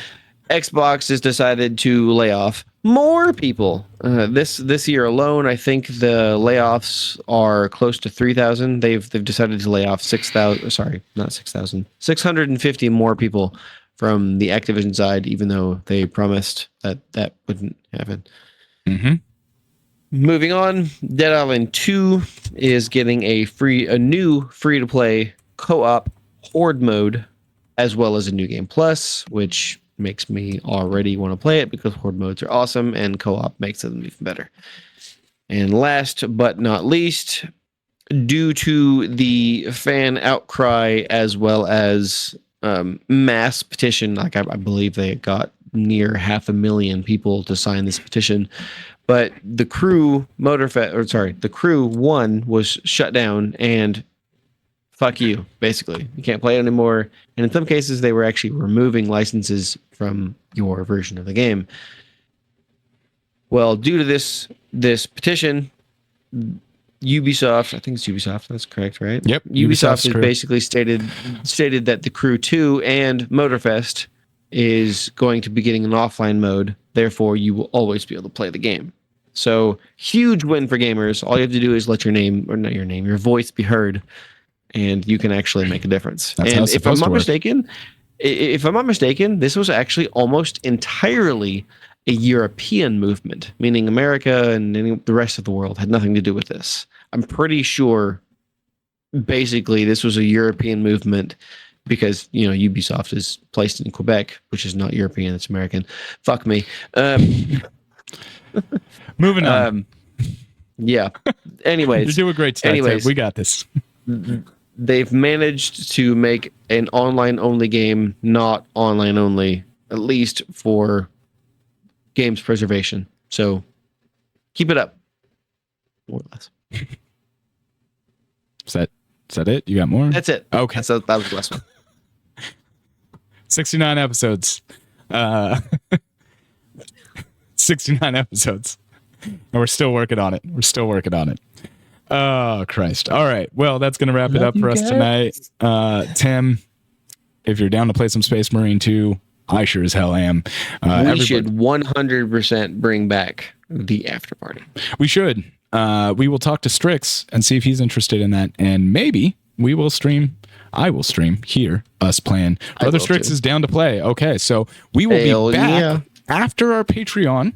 Xbox has decided to lay off more people. This year alone, I think the layoffs are close to 3,000. They've decided to lay off 6,000. Sorry, not 6,000. 650 more people from the Activision side, even though they promised that wouldn't happen. Mm-hmm. Moving on, Dead Island 2 is getting a new free-to-play co-op horde mode, as well as a new game plus, which makes me already want to play it because horde modes are awesome and co-op makes them even better. And last but not least, due to the fan outcry as well as mass petition, like I believe they got near 500,000 people to sign this petition, but the Crew the Crew 1 was shut down, and fuck you, basically. You can't play it anymore. And in some cases, they were actually removing licenses from your version of the game. Well, due to this petition, Ubisoft, I think it's Ubisoft, that's correct, right? Yep. Ubisoft has basically stated that the Crew 2 and Motorfest is going to be getting an offline mode. Therefore, you will always be able to play the game. So, huge win for gamers. All you have to do is let your voice be heard, and you can actually make a difference. That's and if I'm not mistaken, this was actually almost entirely a European movement, meaning America and the rest of the world had nothing to do with this. I'm pretty sure basically this was a European movement because, Ubisoft is placed in Quebec, which is not European, it's American. Fuck me. Moving on. Yeah. Anyways. You do a great job. We got this. They've managed to make an online-only game not online-only, at least for games preservation. So keep it up. More or less. Is that it? You got more? That's it. Okay. That was the last one. 69 episodes. 69 episodes. And we're still working on it. Oh, Christ. All right. Well, that's going to wrap it up for us tonight. Tim, if you're down to play some Space Marine 2, I sure as hell am. We should 100% bring back the after party. We should. We will talk to Strix and see if he's interested in that. And maybe we will stream. I will stream here, us playing. Brother Strix is down to play. Okay. So we will be back after our Patreon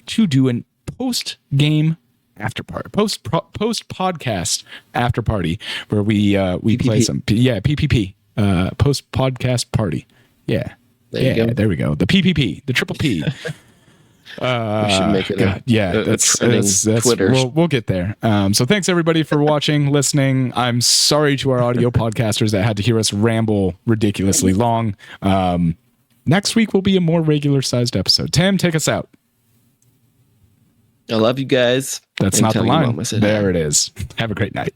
to do a post-game after party, post podcast after party where we play some PPP post podcast party. Yeah. There we go. The PPP, the triple P. We should make it a trending Twitter. We'll get there. So thanks everybody for watching, listening. I'm sorry to our audio podcasters that had to hear us ramble ridiculously long. Next week will be a more regular sized episode. Tim, take us out. I love you guys. That's not the line. There it is. Have a great night.